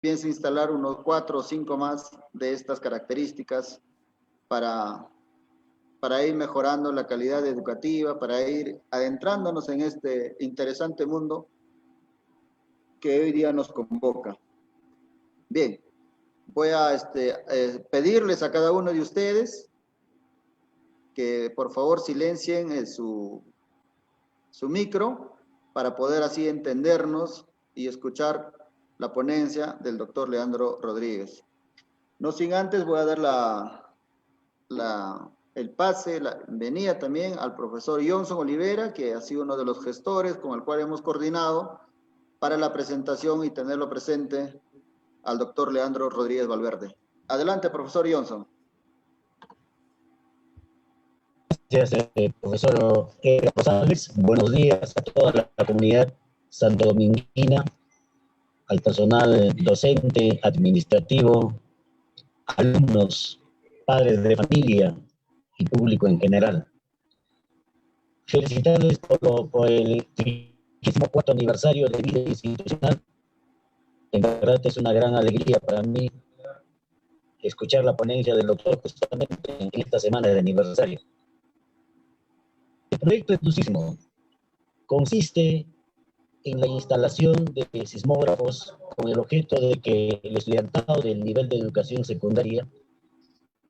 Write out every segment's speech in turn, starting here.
pienso instalar unos 4 o 5 más de estas características para, para ir mejorando la calidad educativa, para ir adentrándonos en este interesante mundo que hoy día nos convoca. Bien, voy a pedirles a cada uno de ustedes que por favor silencien su micro para poder así entendernos y escuchar la ponencia del doctor Leandro Rodríguez. No sin antes voy a dar el pase, la bienvenida también al profesor Johnson Olivera, que ha sido uno de los gestores con el cual hemos coordinado para la presentación y tenerlo presente al doctor Leandro Rodríguez Valverde. Adelante, profesor Johnson. Gracias, profesor Rosales. Buenos días a toda la comunidad santodominguina, al personal docente, administrativo, alumnos, padres de familia y público en general. Felicitarles por el 34 aniversario de vida institucional. En verdad es una gran alegría para mí escuchar la ponencia del doctor justamente en esta semana de aniversario. El proyecto EduSismo consiste en la instalación de sismógrafos con el objeto de que el estudiantado del nivel de educación secundaria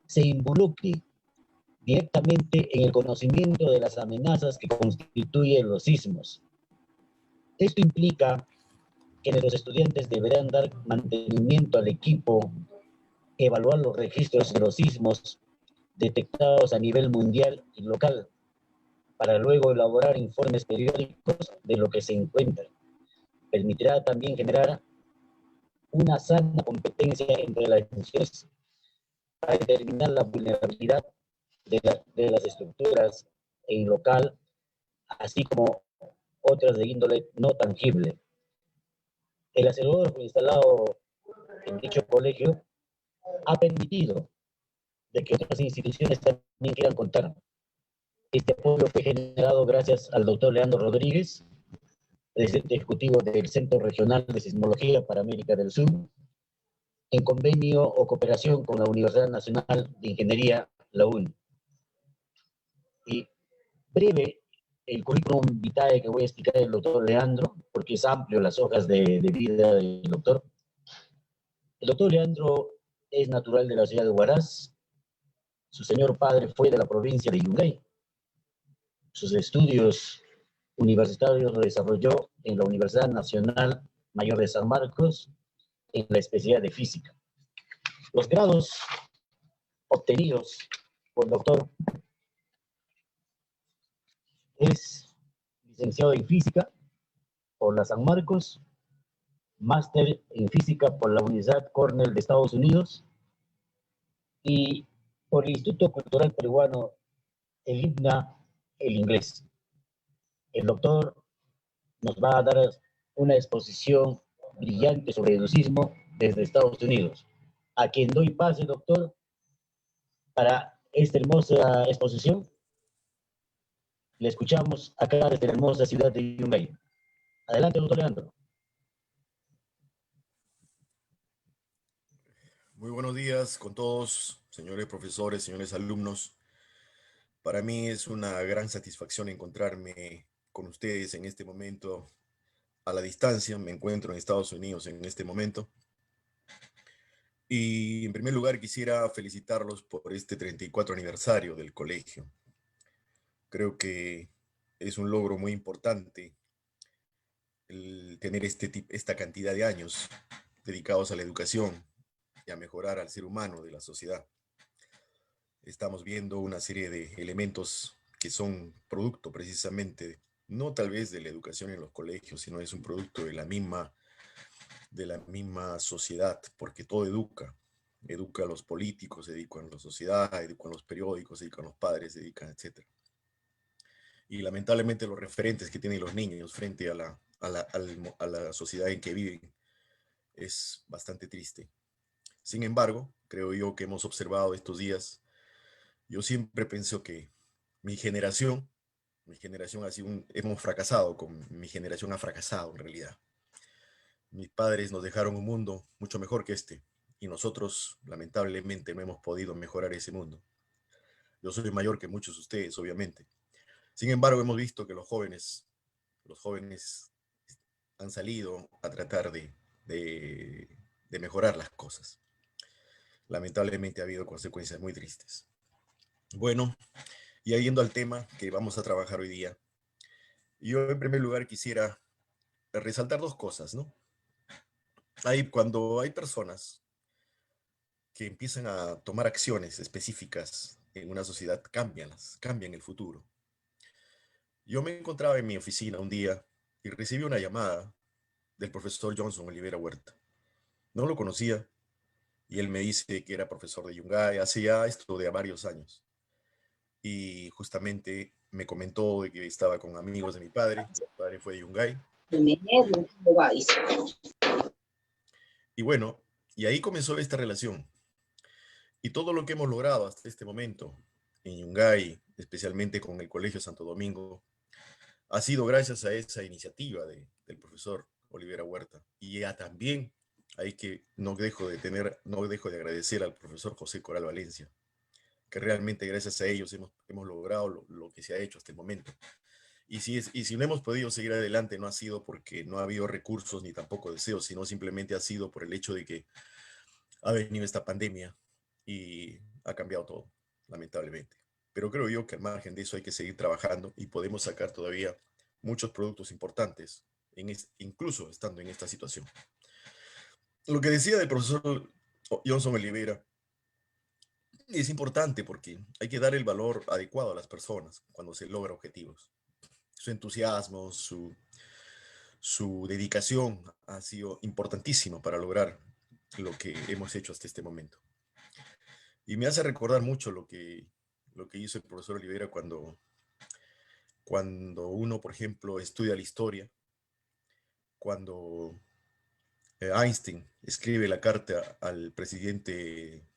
se involucre directamente en el conocimiento de las amenazas que constituyen los sismos. Esto implica que nuestros estudiantes deberán dar mantenimiento al equipo, evaluar los registros de los sismos detectados a nivel mundial y local, para luego elaborar informes periódicos de lo que se encuentra. Permitirá también generar una sana competencia entre las instituciones para determinar la vulnerabilidad de las estructuras en local, así como otras de índole no tangible. El acelerógrafo instalado en dicho colegio ha permitido de que otras instituciones también quieran contar. Este apoyo fue generado gracias al doctor Leandro Rodríguez, presidente ejecutivo del Centro Regional de Sismología para América del Sur, en convenio o cooperación con la Universidad Nacional de Ingeniería, la UNI. Y breve, el currículum vitae que voy a explicar del doctor Leandro, porque es amplio las hojas de vida del doctor. El doctor Leandro es natural de la ciudad de Huaraz. Su señor padre fue de la provincia de Yungay. Sus estudios universitarios los desarrolló en la Universidad Nacional Mayor de San Marcos, en la especialidad de física. Los grados obtenidos por el doctor es licenciado en física por la San Marcos, máster en física por la Universidad Cornell de Estados Unidos y por el Instituto Cultural Peruano, el INA, el inglés. El doctor nos va a dar una exposición brillante sobre el EduSismo desde Estados Unidos. A quien doy pase, doctor, para esta hermosa exposición. Le escuchamos acá desde la hermosa ciudad de Yungay. Adelante, doctor Leandro. Muy buenos días con todos, señores profesores, señores alumnos. Para mí es una gran satisfacción encontrarme con ustedes en este momento a la distancia. Me encuentro en Estados Unidos en este momento. Y en primer lugar quisiera felicitarlos por este 34 aniversario del colegio. Creo que es un logro muy importante el tener esta cantidad de años dedicados a la educación y a mejorar al ser humano de la sociedad. Estamos viendo una serie de elementos que son producto precisamente, no tal vez de la educación en los colegios, sino es un producto de la misma sociedad, porque todo educa. Educa a los políticos, educa a la sociedad, educa a los periódicos, educa a los padres, educa, etc. Y lamentablemente los referentes que tienen los niños frente a la sociedad en que viven es bastante triste. Sin embargo, creo yo que hemos observado estos días. Yo siempre pienso que mi generación ha sido hemos fracasado, mi generación ha fracasado en realidad. Mis padres nos dejaron un mundo mucho mejor que este, y nosotros, lamentablemente, no hemos podido mejorar ese mundo. Yo soy mayor que muchos de ustedes, obviamente. Sin embargo, hemos visto que los jóvenes han salido a tratar de mejorar las cosas. Lamentablemente ha habido consecuencias muy tristes. Bueno, y yendo al tema que vamos a trabajar hoy día, yo en primer lugar quisiera resaltar dos cosas, ¿no? Cuando hay personas que empiezan a tomar acciones específicas en una sociedad, cambian el futuro. Yo me encontraba en mi oficina un día y recibí una llamada del profesor Johnson Olivera Huerta. No lo conocía y él me dice que era profesor de Yungay hace ya esto de varios años. Y justamente me comentó de que estaba con amigos de mi padre fue de Yungay. Y bueno, y ahí comenzó esta relación. Y todo lo que hemos logrado hasta este momento en Yungay, especialmente con el Colegio Santo Domingo, ha sido gracias a esa iniciativa del profesor Olivera Huerta. Y ya también no dejo de agradecer al profesor José Coral Valencia, que realmente gracias a ellos hemos logrado lo que se ha hecho hasta el momento. Y si no hemos podido seguir adelante, no ha sido porque no ha habido recursos ni tampoco deseos, sino simplemente ha sido por el hecho de que ha venido esta pandemia y ha cambiado todo, lamentablemente. Pero creo yo que al margen de eso hay que seguir trabajando y podemos sacar todavía muchos productos importantes, incluso estando en esta situación. Lo que decía del profesor Johnson Oliveira es importante porque hay que dar el valor adecuado a las personas cuando se logra objetivos. Su entusiasmo, su dedicación ha sido importantísimo para lograr lo que hemos hecho hasta este momento. Y me hace recordar mucho lo que hizo el profesor Oliveira cuando uno, por ejemplo, estudia la historia, cuando Einstein escribe la carta al presidente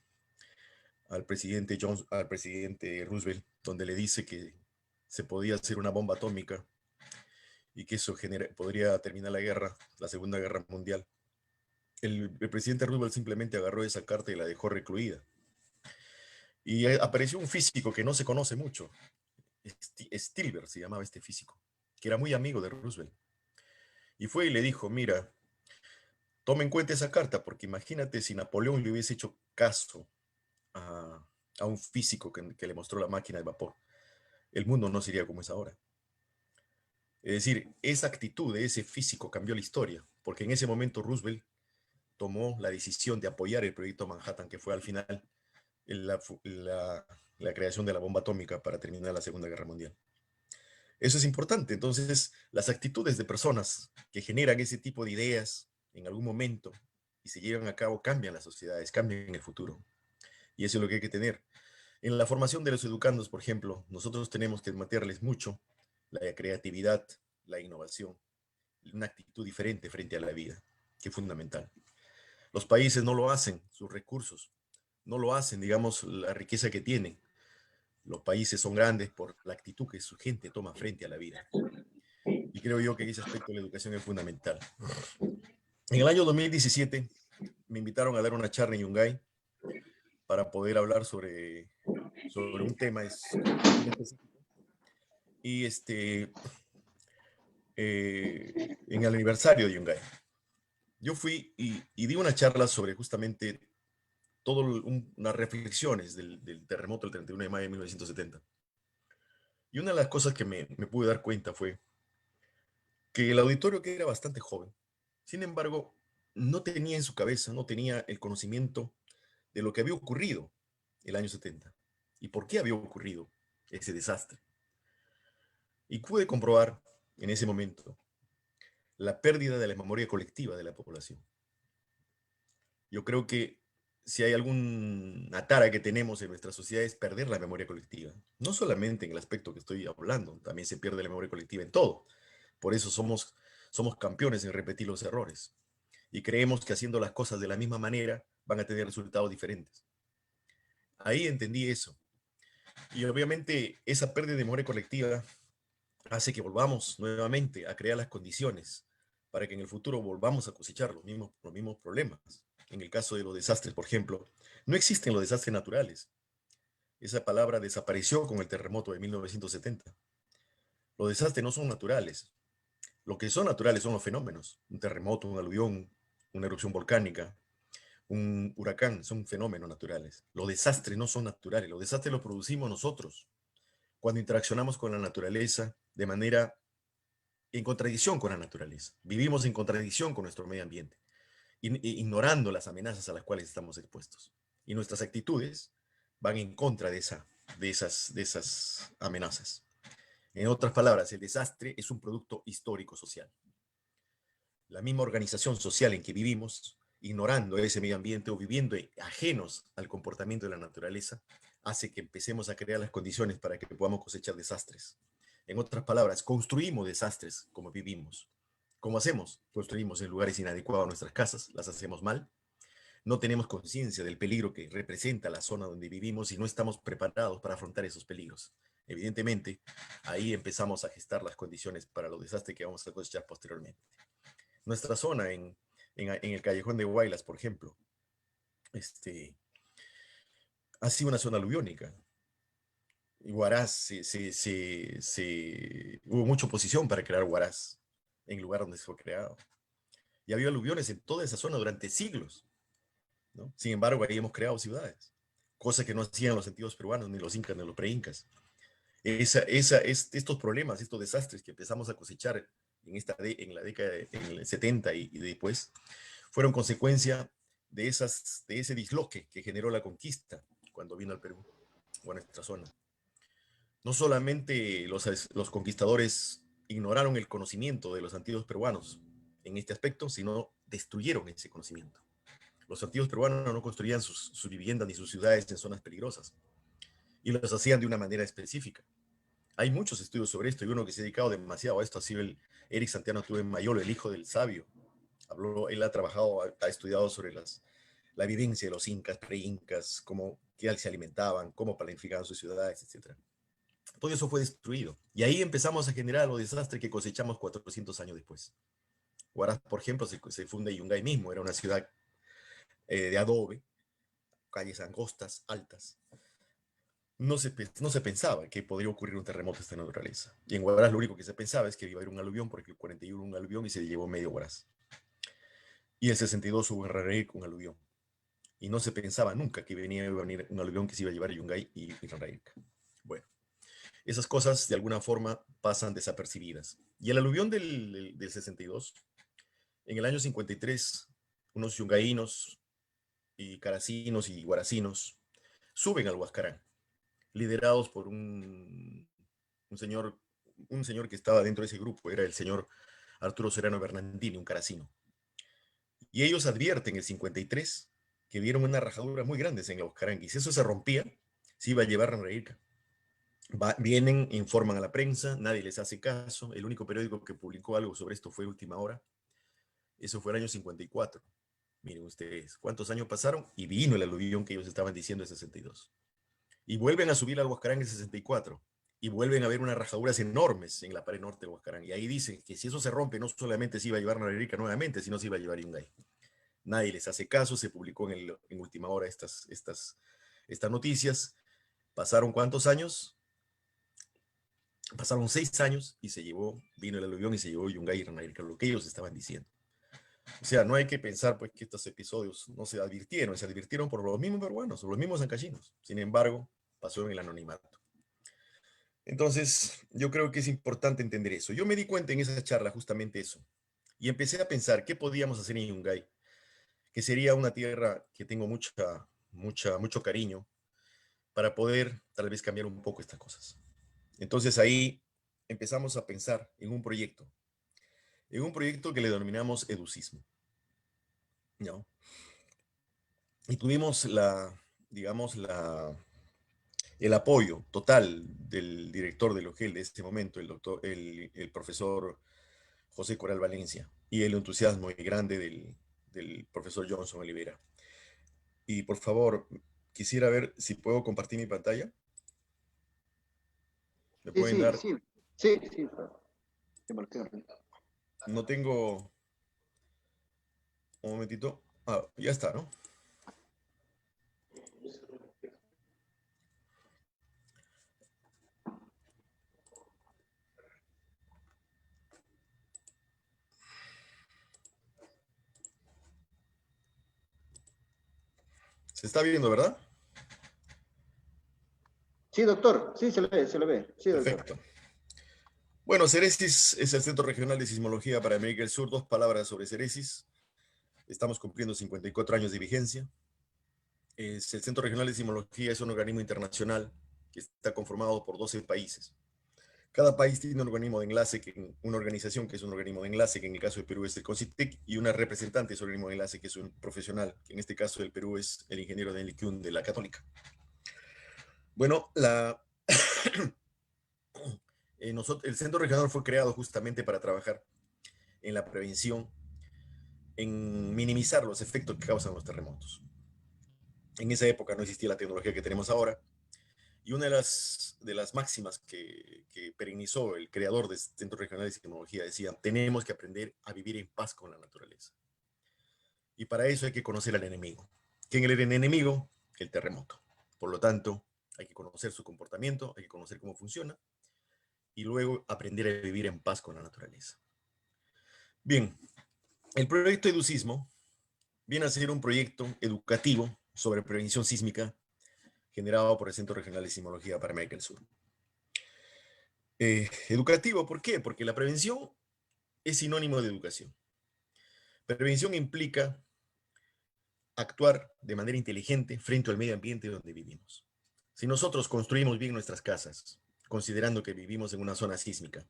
Roosevelt, donde le dice que se podía hacer una bomba atómica y que eso podría terminar la Segunda Guerra Mundial. El presidente Roosevelt simplemente agarró esa carta y la dejó recluida. Y apareció un físico que no se conoce mucho, Stilbert se llamaba este físico, que era muy amigo de Roosevelt. Y fue y le dijo, mira, toma en cuenta esa carta, porque imagínate si Napoleón le hubiese hecho caso a, a un físico que le mostró la máquina de vapor, el mundo no sería como es ahora. Es decir, esa actitud de ese físico cambió la historia, porque en ese momento Roosevelt tomó la decisión de apoyar el proyecto Manhattan, que fue al final la, la creación de la bomba atómica para terminar la Segunda Guerra Mundial. Eso es importante. Entonces, las actitudes de personas que generan ese tipo de ideas en algún momento y se llevan a cabo cambian las sociedades, cambian el futuro. Y eso es lo que hay que tener. En la formación de los educandos, por ejemplo, nosotros tenemos que meterles mucho la creatividad, la innovación, una actitud diferente frente a la vida, que es fundamental. Los países no lo hacen, sus recursos, no lo hacen, digamos, la riqueza que tienen. Los países son grandes por la actitud que su gente toma frente a la vida. Y creo yo que en ese aspecto la educación es fundamental. En el año 2017 me invitaron a dar una charla en Yungay para poder hablar sobre un tema específico. Y en el aniversario de Yungay. Yo fui y di una charla sobre justamente unas reflexiones del terremoto del 31 de mayo de 1970. Y una de las cosas que me pude dar cuenta fue que el auditorio, que era bastante joven, sin embargo, no tenía en su cabeza, no tenía el conocimiento de lo que había ocurrido el año 70 y por qué había ocurrido ese desastre. Y pude comprobar en ese momento la pérdida de la memoria colectiva de la población. Yo creo que si hay alguna tara que tenemos en nuestra sociedad es perder la memoria colectiva. No solamente en el aspecto que estoy hablando, también se pierde la memoria colectiva en todo. Por eso somos campeones en repetir los errores. Y creemos que haciendo las cosas de la misma manera van a tener resultados diferentes. Ahí entendí eso. Y obviamente esa pérdida de memoria colectiva hace que volvamos nuevamente a crear las condiciones para que en el futuro volvamos a cosechar los mismos problemas. En el caso de los desastres, por ejemplo, no existen los desastres naturales. Esa palabra desapareció con el terremoto de 1970. Los desastres no son naturales. Lo que son naturales son los fenómenos. Un terremoto, un aluvión, una erupción volcánica, un huracán, son fenómenos naturales. Los desastres no son naturales. Los desastres los producimos nosotros cuando interaccionamos con la naturaleza de manera en contradicción con la naturaleza. Vivimos en contradicción con nuestro medio ambiente, ignorando las amenazas a las cuales estamos expuestos. Y nuestras actitudes van en contra de esas amenazas. En otras palabras, el desastre es un producto histórico-social. La misma organización social en que vivimos, ignorando ese medio ambiente o viviendo ajenos al comportamiento de la naturaleza, hace que empecemos a crear las condiciones para que podamos cosechar desastres. En otras palabras, construimos desastres como vivimos. ¿Cómo hacemos? Construimos en lugares inadecuados nuestras casas, las hacemos mal, no tenemos conciencia del peligro que representa la zona donde vivimos y no estamos preparados para afrontar esos peligros. Evidentemente, ahí empezamos a gestar las condiciones para los desastres que vamos a cosechar posteriormente. Nuestra zona en el Callejón de Huaylas, por ejemplo, ha sido una zona aluviónica. Huaraz, hubo mucha oposición para crear Huaraz en el lugar donde se fue creado. Y había aluviones en toda esa zona durante siglos, ¿no? Sin embargo, ahí hemos creado ciudades, cosa que no hacían los antiguos peruanos, ni los incas, ni los preincas. Estos problemas, estos desastres que empezamos a cosechar en la década en el 70 y después, fueron consecuencia de ese disloque que generó la conquista cuando vino al Perú o a nuestra zona. No solamente los conquistadores ignoraron el conocimiento de los antiguos peruanos en este aspecto, sino destruyeron ese conocimiento. Los antiguos peruanos no construían sus viviendas ni sus ciudades en zonas peligrosas y los hacían de una manera específica. Hay muchos estudios sobre esto y uno que se ha dedicado demasiado a esto ha sido el Eric Santiago Tuve Mayolo, el hijo del sabio. Él ha trabajado, ha estudiado sobre la vivencia de los incas, pre-incas, qué se alimentaban, cómo planificaban sus ciudades, etc. Todo eso fue destruido. Y ahí empezamos a generar los desastres que cosechamos 400 años después. Huaraz, por ejemplo, se funda Yungay mismo, era una ciudad de adobe, calles angostas, altas. No se pensaba que podría ocurrir un terremoto de esta naturaleza. Y en Huaraz lo único que se pensaba es que iba a haber un aluvión, porque el 41 hubo un aluvión y se llevó medio Huaraz. Y en el 62 hubo en Ranraíc un aluvión. Y no se pensaba nunca que iba a venir un aluvión que se iba a llevar a Yungay y Ranraíc. Bueno, esas cosas de alguna forma pasan desapercibidas. Y el aluvión del 62, en el año 53, unos yungaínos y caracinos y guaracinos suben al Huascarán, liderados por un señor que estaba dentro de ese grupo, era el señor Arturo Serrano Bernardini, un caracino. Y ellos advierten en el 53 que vieron una rajadura muy grande en el Huascarán, y si eso se rompía, se iba a llevar a Ranraíca. Vienen, informan a la prensa, nadie les hace caso. El único periódico que publicó algo sobre esto fue Última Hora. Eso fue el año 54. Miren ustedes, ¿cuántos años pasaron? Y vino el aluvión que ellos estaban diciendo en 62. Y vuelven a subir al Huascarán en 64. Y vuelven a ver unas rajaduras enormes en la pared norte del Huascarán. Y ahí dicen que si eso se rompe, no solamente se iba a llevar a Naririca nuevamente, sino se iba a llevar a Yungay. Nadie les hace caso, se publicó en Última Hora estas noticias. ¿Pasaron cuántos años? Pasaron 6 años y vino el aluvión y se llevó Yungay y Ranarica, lo que ellos estaban diciendo. O sea, no hay que pensar pues que estos episodios no se advirtieron por los mismos peruanos, los mismos ancachinos. Sin embargo, pasó en el anonimato. Entonces, yo creo que es importante entender eso. Yo me di cuenta en esa charla justamente eso. Y empecé a pensar qué podíamos hacer en Yungay, que sería una tierra que tengo mucho cariño para poder tal vez cambiar un poco estas cosas. Entonces ahí empezamos a pensar en un proyecto que le denominamos Educismo, ¿no? Y tuvimos el apoyo total del director del OGEL de este momento, el profesor José Coral Valencia, y el entusiasmo muy grande del profesor Johnson Olivera. Y por favor, quisiera ver si puedo compartir mi pantalla. ¿Me pueden dar? Sí. No tengo Un momentito. Ah, ya está, ¿no? Se está viendo, ¿verdad? Sí, doctor. Sí, se le ve, se le ve. Sí, doctor. Perfecto. Bueno, CERESIS es el Centro Regional de Sismología para América del Sur. Dos palabras sobre CERESIS. Estamos cumpliendo 54 años de vigencia. El Centro Regional de Sismología es un organismo internacional que está conformado por 12 países. Cada país tiene un organismo de enlace, una organización que es un organismo de enlace, que en el caso de Perú es el CONCITEC, y una representante es un organismo de enlace, que es un profesional, que en este caso del Perú es el ingeniero Nelly Kuhn de la Católica. Bueno, el Centro Regional fue creado justamente para trabajar en la prevención, en minimizar los efectos que causan los terremotos. En esa época no existía la tecnología que tenemos ahora, y una de las máximas que perennizó el creador del Centro Regional de Sismología decía: tenemos que aprender a vivir en paz con la naturaleza. Y para eso hay que conocer al enemigo. ¿Quién es el enemigo? El terremoto. Por lo tanto, hay que conocer su comportamiento, hay que conocer cómo funciona, y luego aprender a vivir en paz con la naturaleza. Bien, el proyecto EduSismo viene a ser un proyecto educativo sobre prevención sísmica generado por el Centro Regional de Sismología para América del Sur. Educativo, ¿por qué? Porque la prevención es sinónimo de educación. Prevención implica actuar de manera inteligente frente al medio ambiente donde vivimos. Si nosotros construimos bien nuestras casas, considerando que vivimos en una zona sísmica,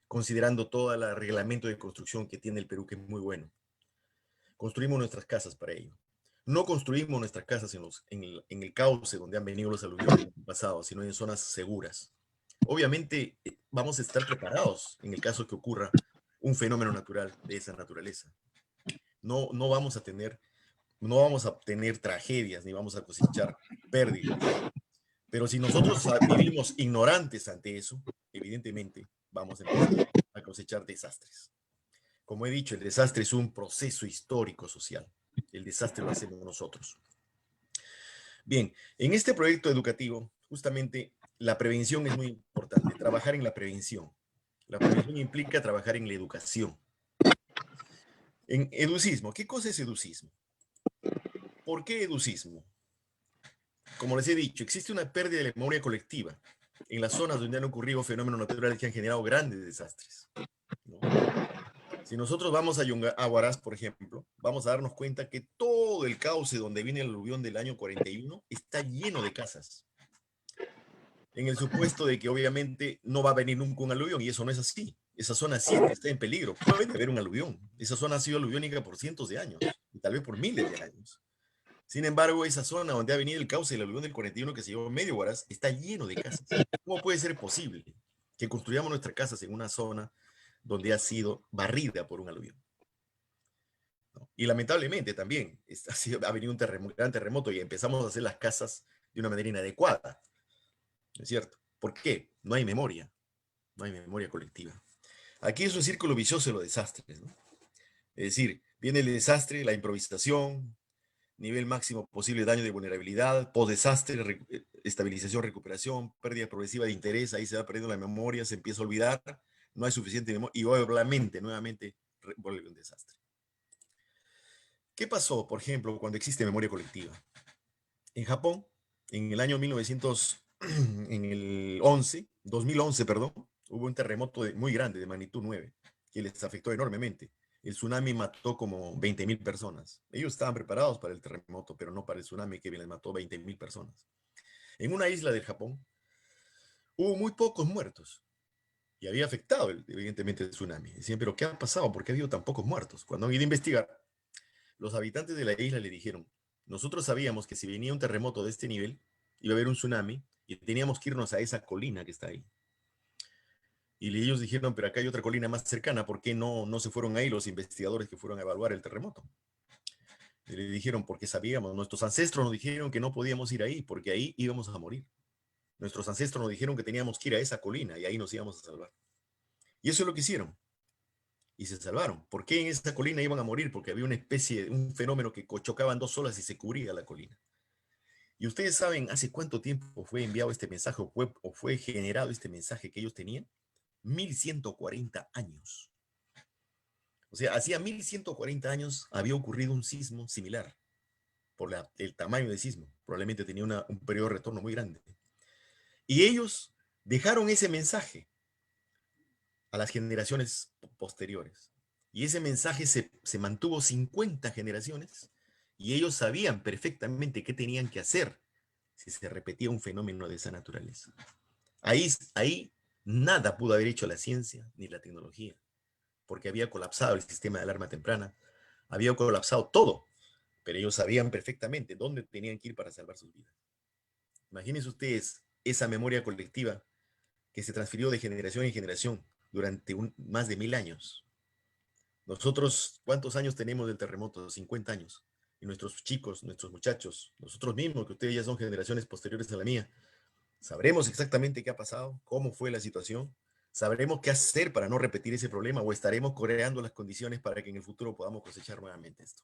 considerando todo el reglamento de construcción que tiene el Perú, que es muy bueno, construimos nuestras casas para ello. No construimos nuestras casas en el cauce donde han venido los aluviones en el pasado, sino en zonas seguras. Obviamente vamos a estar preparados en el caso que ocurra un fenómeno natural de esa naturaleza. No vamos a tener tragedias, ni vamos a cosechar pérdidas. Pero si nosotros vivimos ignorantes ante eso, evidentemente vamos a empezar a cosechar desastres. Como he dicho, el desastre es un proceso histórico social. El desastre lo hacemos nosotros. Bien, en este proyecto educativo, justamente la prevención es muy importante, trabajar en la prevención. La prevención implica trabajar en la educación. En educismo, ¿qué cosa es educismo? ¿Por qué educismo? Como les he dicho, existe una pérdida de la memoria colectiva en las zonas donde han ocurrido fenómenos naturales que han generado grandes desastres, ¿no? Si nosotros vamos a Huaraz, por ejemplo, vamos a darnos cuenta que todo el cauce donde viene el aluvión del año 41 está lleno de casas. En el supuesto de que obviamente no va a venir nunca un aluvión, y eso no es así. Esa zona siempre está en peligro. Puede haber un aluvión. Esa zona ha sido aluviónica por cientos de años, y tal vez por miles de años. Sin embargo, esa zona donde ha venido el cauce del aluvión del 41, que se llama Medio Huaraz, está lleno de casas. ¿Cómo puede ser posible que construyamos nuestras casas en una zona donde ha sido barrida por un aluvión? ¿No? Y lamentablemente también ha venido un gran terremoto y empezamos a hacer las casas de una manera inadecuada. ¿No es cierto? ¿Por qué? No hay memoria colectiva. Aquí es un círculo vicioso de los desastres, ¿no? Es decir, viene el desastre, la improvisación, nivel máximo posible de daño de vulnerabilidad, post-desastre, estabilización, recuperación, pérdida progresiva de interés, ahí se va perdiendo la memoria, se empieza a olvidar, no hay suficiente memoria, y obviamente, nuevamente, vuelve un desastre. ¿Qué pasó, por ejemplo, cuando existe memoria colectiva? En Japón, en el año 2011, perdón, hubo un terremoto muy grande, de magnitud 9, que les afectó enormemente. El tsunami mató como 20.000 personas. Ellos estaban preparados para el terremoto, pero no para el tsunami que les mató 20.000 personas. En una isla del Japón hubo muy pocos muertos y había afectado, evidentemente, el tsunami. Decían, pero ¿qué ha pasado? ¿Por qué ha habido tan pocos muertos? Cuando han ido a investigar, los habitantes de la isla le dijeron: nosotros sabíamos que si venía un terremoto de este nivel, iba a haber un tsunami y teníamos que irnos a esa colina que está ahí. Y ellos dijeron, pero acá hay otra colina más cercana, ¿por qué no se fueron ahí los investigadores que fueron a evaluar el terremoto? Y le dijeron, porque sabíamos, nuestros ancestros nos dijeron que no podíamos ir ahí, porque ahí íbamos a morir. Nuestros ancestros nos dijeron que teníamos que ir a esa colina y ahí nos íbamos a salvar. Y eso es lo que hicieron. y se salvaron. ¿Por qué en esta colina iban a morir? Porque había una especie, un fenómeno que chocaban dos olas y se cubría la colina. Y ustedes saben hace cuánto tiempo fue enviado este mensaje o fue generado este mensaje que ellos tenían. 1140 años. O sea, hacía 1140 años había ocurrido un sismo similar por el tamaño del sismo. Probablemente tenía un periodo de retorno muy grande. Y ellos dejaron ese mensaje a las generaciones posteriores. Y ese mensaje se mantuvo 50 generaciones y ellos sabían perfectamente qué tenían que hacer si se repetía un fenómeno de esa naturaleza. Ahí nada pudo haber hecho la ciencia ni la tecnología, porque había colapsado el sistema de alarma temprana, había colapsado todo, pero ellos sabían perfectamente dónde tenían que ir para salvar sus vidas. Imagínense ustedes esa memoria colectiva que se transfirió de generación en generación durante más de 1000 años. Nosotros, ¿cuántos años tenemos del terremoto? 50 años. Y nuestros chicos, nuestros muchachos, nosotros mismos, que ustedes ya son generaciones posteriores a la mía, sabremos exactamente qué ha pasado, cómo fue la situación, sabremos qué hacer para no repetir ese problema o estaremos creando las condiciones para que en el futuro podamos cosechar nuevamente esto.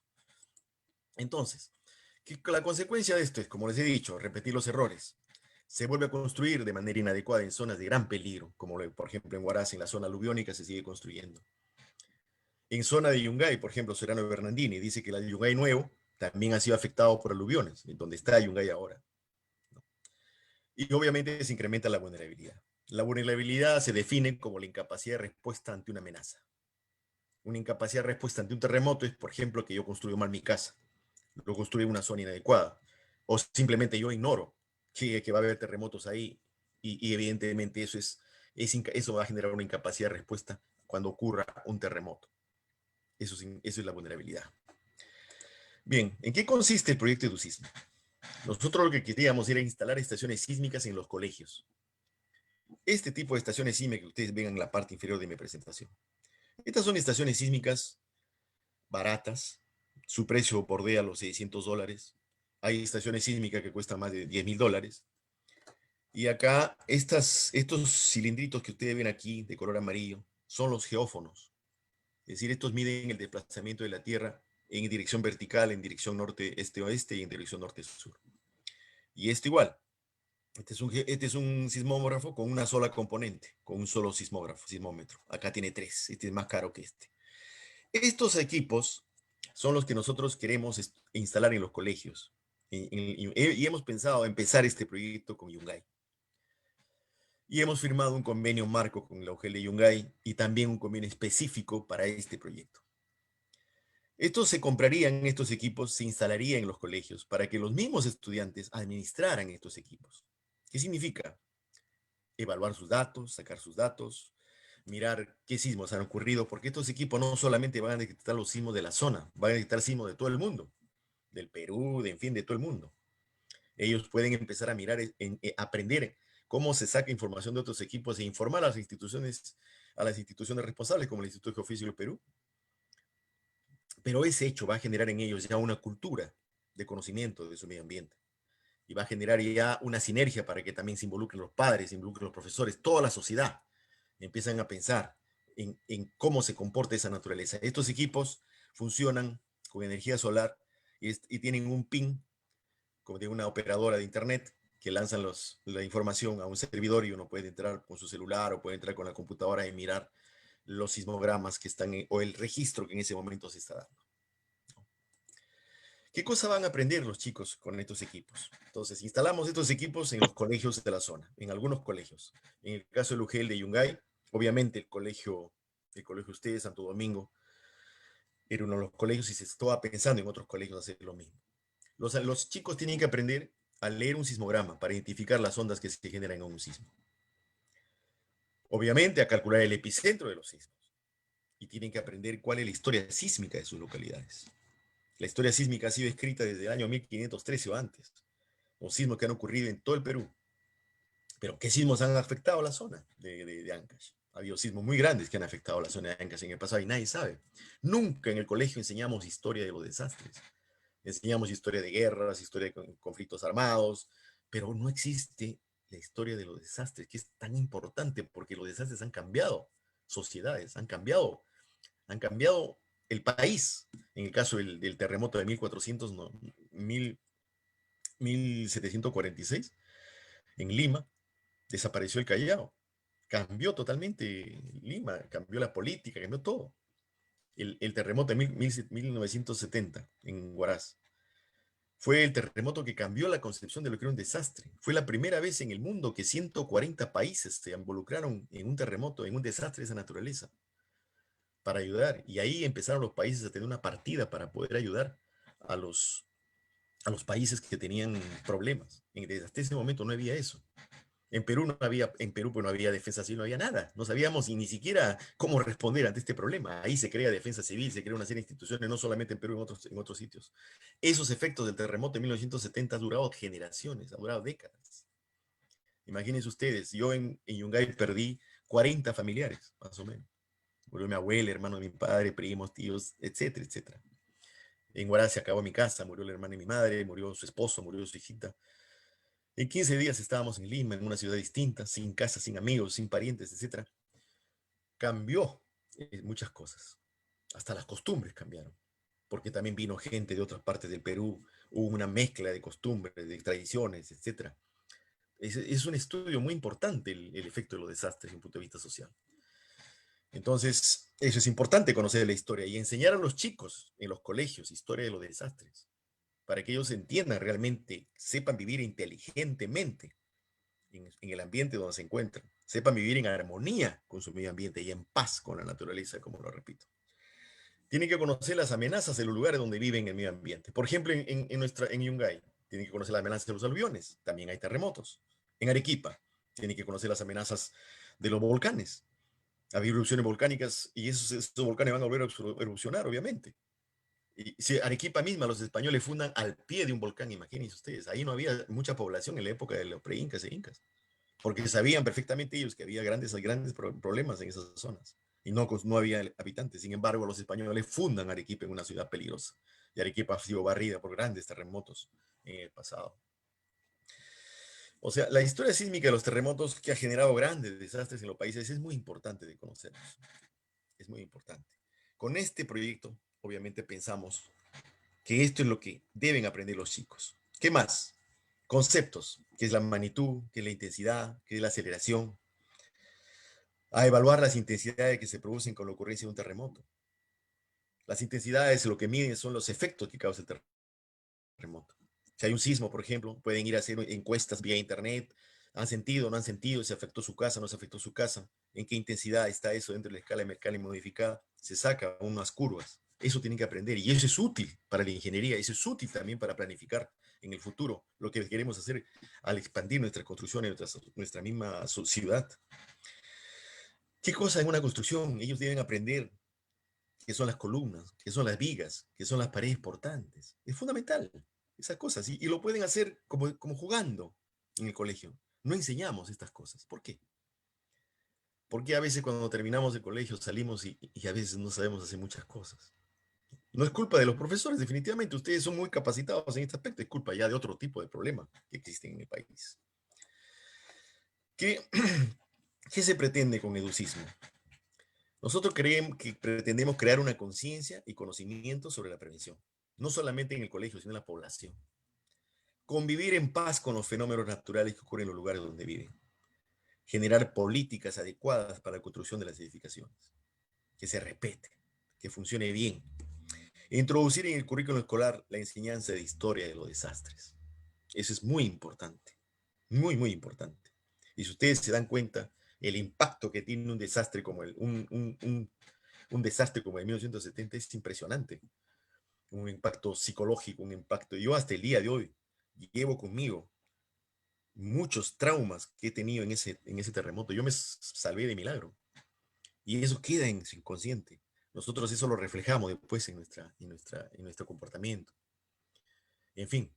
Entonces, la consecuencia de esto es, como les he dicho, repetir los errores. Se vuelve a construir de manera inadecuada en zonas de gran peligro, como por ejemplo en Huaraz, en la zona aluviónica, se sigue construyendo. En zona de Yungay, por ejemplo, Serrano Bernardini dice que el Yungay nuevo también ha sido afectado por aluviones, en donde está Yungay ahora. Y obviamente se incrementa la vulnerabilidad. La vulnerabilidad se define como la incapacidad de respuesta ante una amenaza. Una incapacidad de respuesta ante un terremoto es, por ejemplo, que yo construyo mal mi casa, lo construyo en una zona inadecuada, o simplemente yo ignoro que va a haber terremotos ahí y evidentemente eso va a generar una incapacidad de respuesta cuando ocurra un terremoto. Eso es la vulnerabilidad. Bien, ¿en qué consiste el proyecto EduSismo? Nosotros lo que queríamos era instalar estaciones sísmicas en los colegios. Este tipo de estaciones sísmicas que ustedes ven en la parte inferior de mi presentación. Estas son estaciones sísmicas baratas, su precio bordea los $600. Hay estaciones sísmicas que cuestan más de $10,000. Y acá, estos cilindritos que ustedes ven aquí, de color amarillo, son los geófonos. Es decir, estos miden el desplazamiento de la Tierra en dirección vertical, en dirección norte, este, oeste y en dirección norte, sur. Y esto igual. Este es un sismógrafo con una sola componente, con un solo sismómetro. Acá tiene 3. Este es más caro que este. Estos equipos son los que nosotros queremos instalar en los colegios. Y hemos pensado empezar este proyecto con Yungay. Y hemos firmado un convenio marco con la UGEL de Yungay y también un convenio específico para este proyecto. Estos equipos se instalarían en los colegios para que los mismos estudiantes administraran estos equipos. ¿Qué significa? Evaluar sus datos, sacar sus datos, mirar qué sismos han ocurrido, porque estos equipos no solamente van a detectar los sismos de la zona, van a detectar sismos de todo el mundo, del Perú, en fin, de todo el mundo. Ellos pueden empezar a mirar, aprender cómo se saca información de otros equipos e informar a las instituciones responsables, como el Instituto Geofísico del Perú. Pero ese hecho va a generar en ellos ya una cultura de conocimiento de su medio ambiente. Y va a generar ya una sinergia para que también se involucren los padres, se involucren los profesores, toda la sociedad. Empiezan a pensar en cómo se comporta esa naturaleza. Estos equipos funcionan con energía solar y tienen un PIN, como de una operadora de internet, que lanzan la información a un servidor y uno puede entrar con su celular o puede entrar con la computadora y mirar los sismogramas que están o el registro que en ese momento se está dando. ¿Qué cosa van a aprender los chicos con estos equipos? Entonces, instalamos estos equipos en los colegios de la zona, en algunos colegios. En el caso del UGEL de Yungay, obviamente el colegio usted, Santo Domingo, era uno de los colegios y se estaba pensando en otros colegios hacer lo mismo. Los chicos tienen que aprender a leer un sismograma para identificar las ondas que se generan en un sismo. Obviamente a calcular el epicentro de los sismos. Y tienen que aprender cuál es la historia sísmica de sus localidades. La historia sísmica ha sido escrita desde el año 1513 o antes. Los sismos que han ocurrido en todo el Perú. Pero ¿qué sismos han afectado la zona de Ancash? Ha habido sismos muy grandes que han afectado la zona de Ancash en el pasado y nadie sabe. Nunca en el colegio enseñamos historia de los desastres. Enseñamos historia de guerras, historia de conflictos armados, pero no existe la historia de los desastres, que es tan importante porque los desastres han cambiado sociedades, han cambiado han cambiado el país. En el caso del terremoto de 1400, no, 1746, en Lima, desapareció el Callao. Cambió totalmente Lima, cambió la política, cambió todo. El terremoto de 1970 en Huaraz fue el terremoto que cambió la concepción de lo que era un desastre. Fue la primera vez en el mundo que 140 países se involucraron en un terremoto, en un desastre de esa naturaleza, para ayudar. Y ahí empezaron los países a tener una partida para poder ayudar a los países que tenían problemas. Hasta ese momento no había eso. En Perú no había, en Perú pues no había defensa civil, no había nada. No sabíamos ni siquiera cómo responder ante este problema. Ahí se crea defensa civil, se crea una serie de instituciones, no solamente en Perú, en otros sitios. Esos efectos del terremoto de 1970 han durado generaciones, han durado décadas. Imagínense ustedes, yo en Yungay perdí 40 familiares, más o menos. Murió mi abuela, hermano de mi padre, primos, tíos, etcétera, etcétera. En Huaraz se acabó mi casa, murió la hermana de mi madre, murió su esposo, murió su hijita. En 15 días estábamos en Lima, en una ciudad distinta, sin casa, sin amigos, sin parientes, etc. Cambió muchas cosas. Hasta las costumbres cambiaron. Porque también vino gente de otras partes del Perú. Hubo una mezcla de costumbres, de tradiciones, etc. Es un estudio muy importante el efecto de los desastres desde un punto de vista social. Entonces, eso es importante conocer la historia y enseñar a los chicos en los colegios historia de los desastres, para que ellos entiendan realmente, sepan vivir inteligentemente en el ambiente donde se encuentran, sepan vivir en armonía con su medio ambiente y en paz con la naturaleza, como lo repito. Tienen que conocer las amenazas de los lugares donde viven en el medio ambiente. Por ejemplo, en Yungay, tienen que conocer las amenazas de los aluviones, también hay terremotos. En Arequipa, tienen que conocer las amenazas de los volcanes. Hay erupciones volcánicas y esos volcanes van a volver a erupcionar, obviamente. Y si Arequipa misma, los españoles fundan al pie de un volcán, imagínense ustedes, ahí no había mucha población en la época de los pre-incas e incas, porque sabían perfectamente ellos que había grandes problemas en esas zonas y no había habitantes. Sin embargo, los españoles fundan Arequipa en una ciudad peligrosa y Arequipa ha sido barrida por grandes terremotos en el pasado. O sea, la historia sísmica de los terremotos que ha generado grandes desastres en los países es muy importante de conocer. Es muy importante. Con este proyecto, obviamente pensamos que esto es lo que deben aprender los chicos. ¿Qué más? Conceptos, que es la magnitud, que es la intensidad, que es la aceleración, a evaluar las intensidades que se producen con la ocurrencia de un terremoto. Las intensidades lo que miden son los efectos que causa el terremoto. Si hay un sismo, por ejemplo, pueden ir a hacer encuestas vía internet, han sentido, no han sentido, se afectó su casa, no se afectó su casa, en qué intensidad está eso dentro de la escala de Mercalli modificada, se saca unas curvas. Eso tienen que aprender y eso es útil para la ingeniería, eso es útil también para planificar en el futuro lo que queremos hacer al expandir nuestra construcción en nuestra misma ciudad. ¿Qué cosa es una construcción? Ellos deben aprender qué son las columnas, qué son las vigas, qué son las paredes portantes. Es fundamental esas cosas y lo pueden hacer como jugando en el colegio. No enseñamos estas cosas. ¿Por qué? Porque a veces cuando terminamos el colegio salimos y a veces no sabemos hacer muchas cosas. No es culpa de los profesores, definitivamente. Ustedes son muy capacitados en este aspecto. Es culpa ya de otro tipo de problemas que existen en el país. ¿Qué, qué se pretende con educismo? Nosotros pretendemos crear una conciencia y conocimiento sobre la prevención, no solamente en el colegio, sino en la población. Convivir en paz con los fenómenos naturales que ocurren en los lugares donde viven. Generar políticas adecuadas para la construcción de las edificaciones. Que se respete, que funcione bien. Introducir en el currículo escolar la enseñanza de historia de los desastres. Eso es muy importante, muy, muy importante. Y si ustedes se dan cuenta, el impacto que tiene un desastre como un desastre como el 1970 es impresionante. Un impacto psicológico, un impacto. Yo hasta el día de hoy llevo conmigo muchos traumas que he tenido en ese terremoto. Yo me salvé de milagro. Y eso queda en su inconsciente. Nosotros eso lo reflejamos después en nuestro comportamiento. En fin,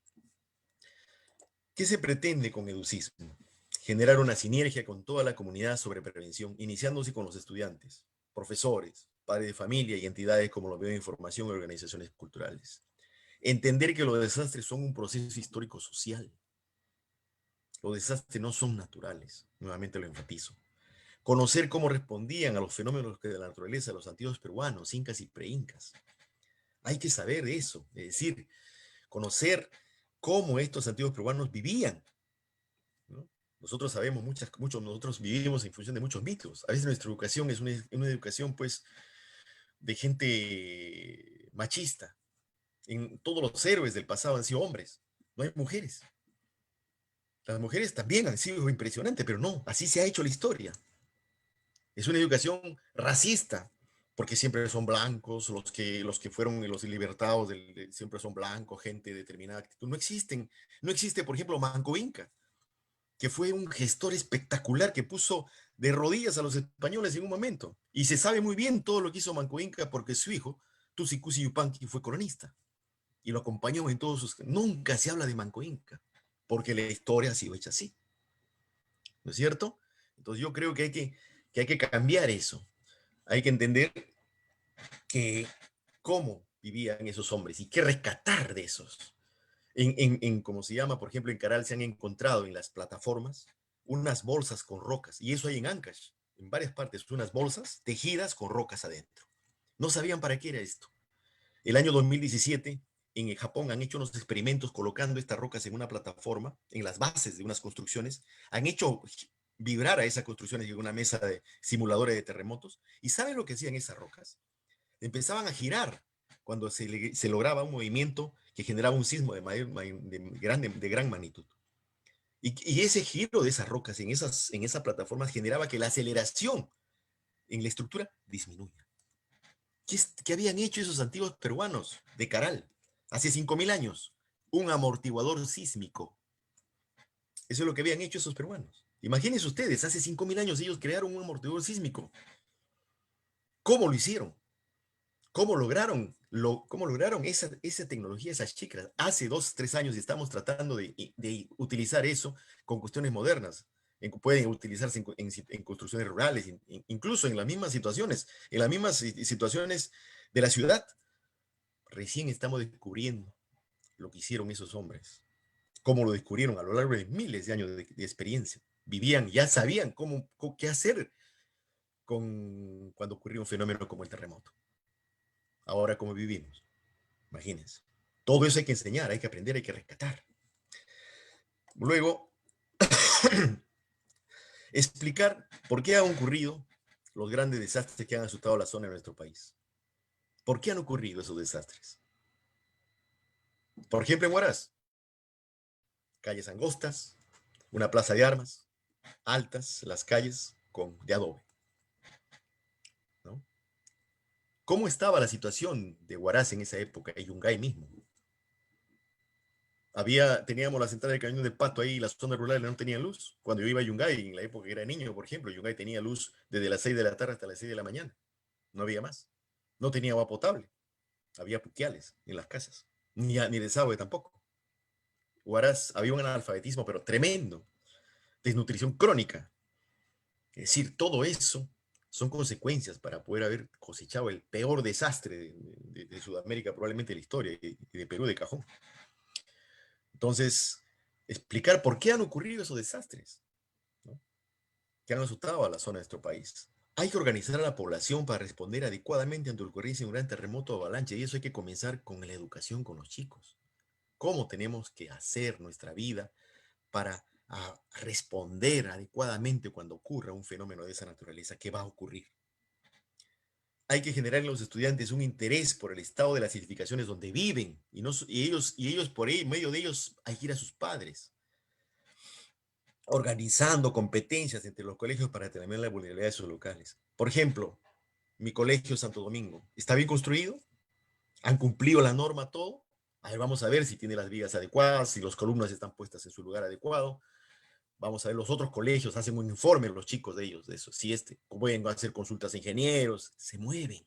¿qué se pretende con Educismo? Generar una sinergia con toda la comunidad sobre prevención, iniciándose con los estudiantes, profesores, padres de familia y entidades como los medios de información y organizaciones culturales. Entender que los desastres son un proceso histórico social. Los desastres no son naturales, nuevamente lo enfatizo. conocer cómo respondían a los fenómenos de la naturaleza los antiguos peruanos, incas y preincas. Hay que saber eso, es decir, conocer cómo estos antiguos peruanos vivían, ¿no? Nosotros sabemos, nosotros vivimos en función de muchos mitos. A veces nuestra educación es una educación, pues, de gente machista. En todos los héroes del pasado han sido hombres, no hay mujeres. Las mujeres también han sido impresionantes, pero no, así se ha hecho la historia. Es una educación racista, porque siempre son blancos, los que fueron los libertados siempre son blancos, gente de determinada actitud. No existe, por ejemplo, Manco Inca, que fue un gestor espectacular que puso de rodillas a los españoles en un momento. Y se sabe muy bien todo lo que hizo Manco Inca porque su hijo, Tusi Cusi Yupanqui, fue coronista y lo acompañó en todos sus... Nunca se habla de Manco Inca, porque la historia ha sido hecha así, ¿no es cierto? Entonces yo creo que hay que cambiar eso. Hay que entender que cómo vivían esos hombres y qué rescatar de esos. Como se llama, por ejemplo, en Caral se han encontrado en las plataformas unas bolsas con rocas, y eso hay en Ancash, en varias partes, unas bolsas tejidas con rocas adentro. No sabían para qué era esto. El año 2017, en el Japón han hecho unos experimentos colocando estas rocas en una plataforma, en las bases de unas construcciones, han hecho vibrar a esas construcciones en una mesa de simuladores de terremotos, y ¿saben lo que hacían esas rocas? Empezaban a girar cuando se lograba un movimiento que generaba un sismo de gran magnitud. Y ese giro de esas rocas en esas plataformas generaba que la aceleración en la estructura disminuya. ¿Qué habían hecho esos antiguos peruanos de Caral hace 5.000 años? Un amortiguador sísmico. Eso es lo que habían hecho esos peruanos. Imagínense ustedes, hace 5.000 años ellos crearon un amortiguador sísmico. ¿Cómo lo hicieron? ¿Cómo lograron esa tecnología, esas chicas? Hace 2, 3 años estamos tratando de utilizar eso con cuestiones modernas. Pueden utilizarse en construcciones rurales, incluso en las mismas situaciones de la ciudad. Recién estamos descubriendo lo que hicieron esos hombres, cómo lo descubrieron a lo largo de miles de años de experiencia. Vivían, ya sabían qué hacer cuando ocurrió un fenómeno como el terremoto. Ahora, ¿cómo vivimos? Imagínense. Todo eso hay que enseñar, hay que aprender, hay que rescatar. Luego, explicar por qué han ocurrido los grandes desastres que han azotado la zona de nuestro país. ¿Por qué han ocurrido esos desastres? Por ejemplo, en Huaraz, calles angostas, una plaza de armas, altas las calles de adobe, ¿no? ¿Cómo estaba la situación de Huaraz en esa época, y Yungay mismo? Teníamos la central de cañón de Pato ahí, las zonas rurales no tenían luz. Cuando yo iba a Yungay, en la época que era niño, por ejemplo, Yungay tenía luz desde las 6 de la tarde hasta las 6 de la mañana. No había más. No tenía agua potable. Había puquiales en las casas. Ni desagüe tampoco. Huaraz había un analfabetismo, pero tremendo. Desnutrición crónica. Es decir, todo eso son consecuencias para poder haber cosechado el peor desastre de Sudamérica, probablemente de la historia, y de Perú de cajón. Entonces, explicar por qué han ocurrido esos desastres, ¿no?, que han azotado a la zona de nuestro país. Hay que organizar a la población para responder adecuadamente ante la ocurrencia de un gran terremoto o avalancha, y eso hay que comenzar con la educación con los chicos. ¿Cómo tenemos que hacer nuestra vida para responder adecuadamente cuando ocurra un fenómeno de esa naturaleza? ¿Qué va a ocurrir? Hay que generar en los estudiantes un interés por el estado de las edificaciones donde viven, y ellos por ahí, en medio de ellos, hay que ir a sus padres, organizando competencias entre los colegios para determinar la vulnerabilidad de sus locales. Por ejemplo, mi colegio Santo Domingo, ¿está bien construido? ¿Han cumplido la norma todo? A ver, vamos a ver si tiene las vigas adecuadas, si las columnas están puestas en su lugar adecuado. Vamos a ver, los otros colegios hacen un informe, los chicos de ellos, de eso. Si pueden hacer consultas a ingenieros, se mueven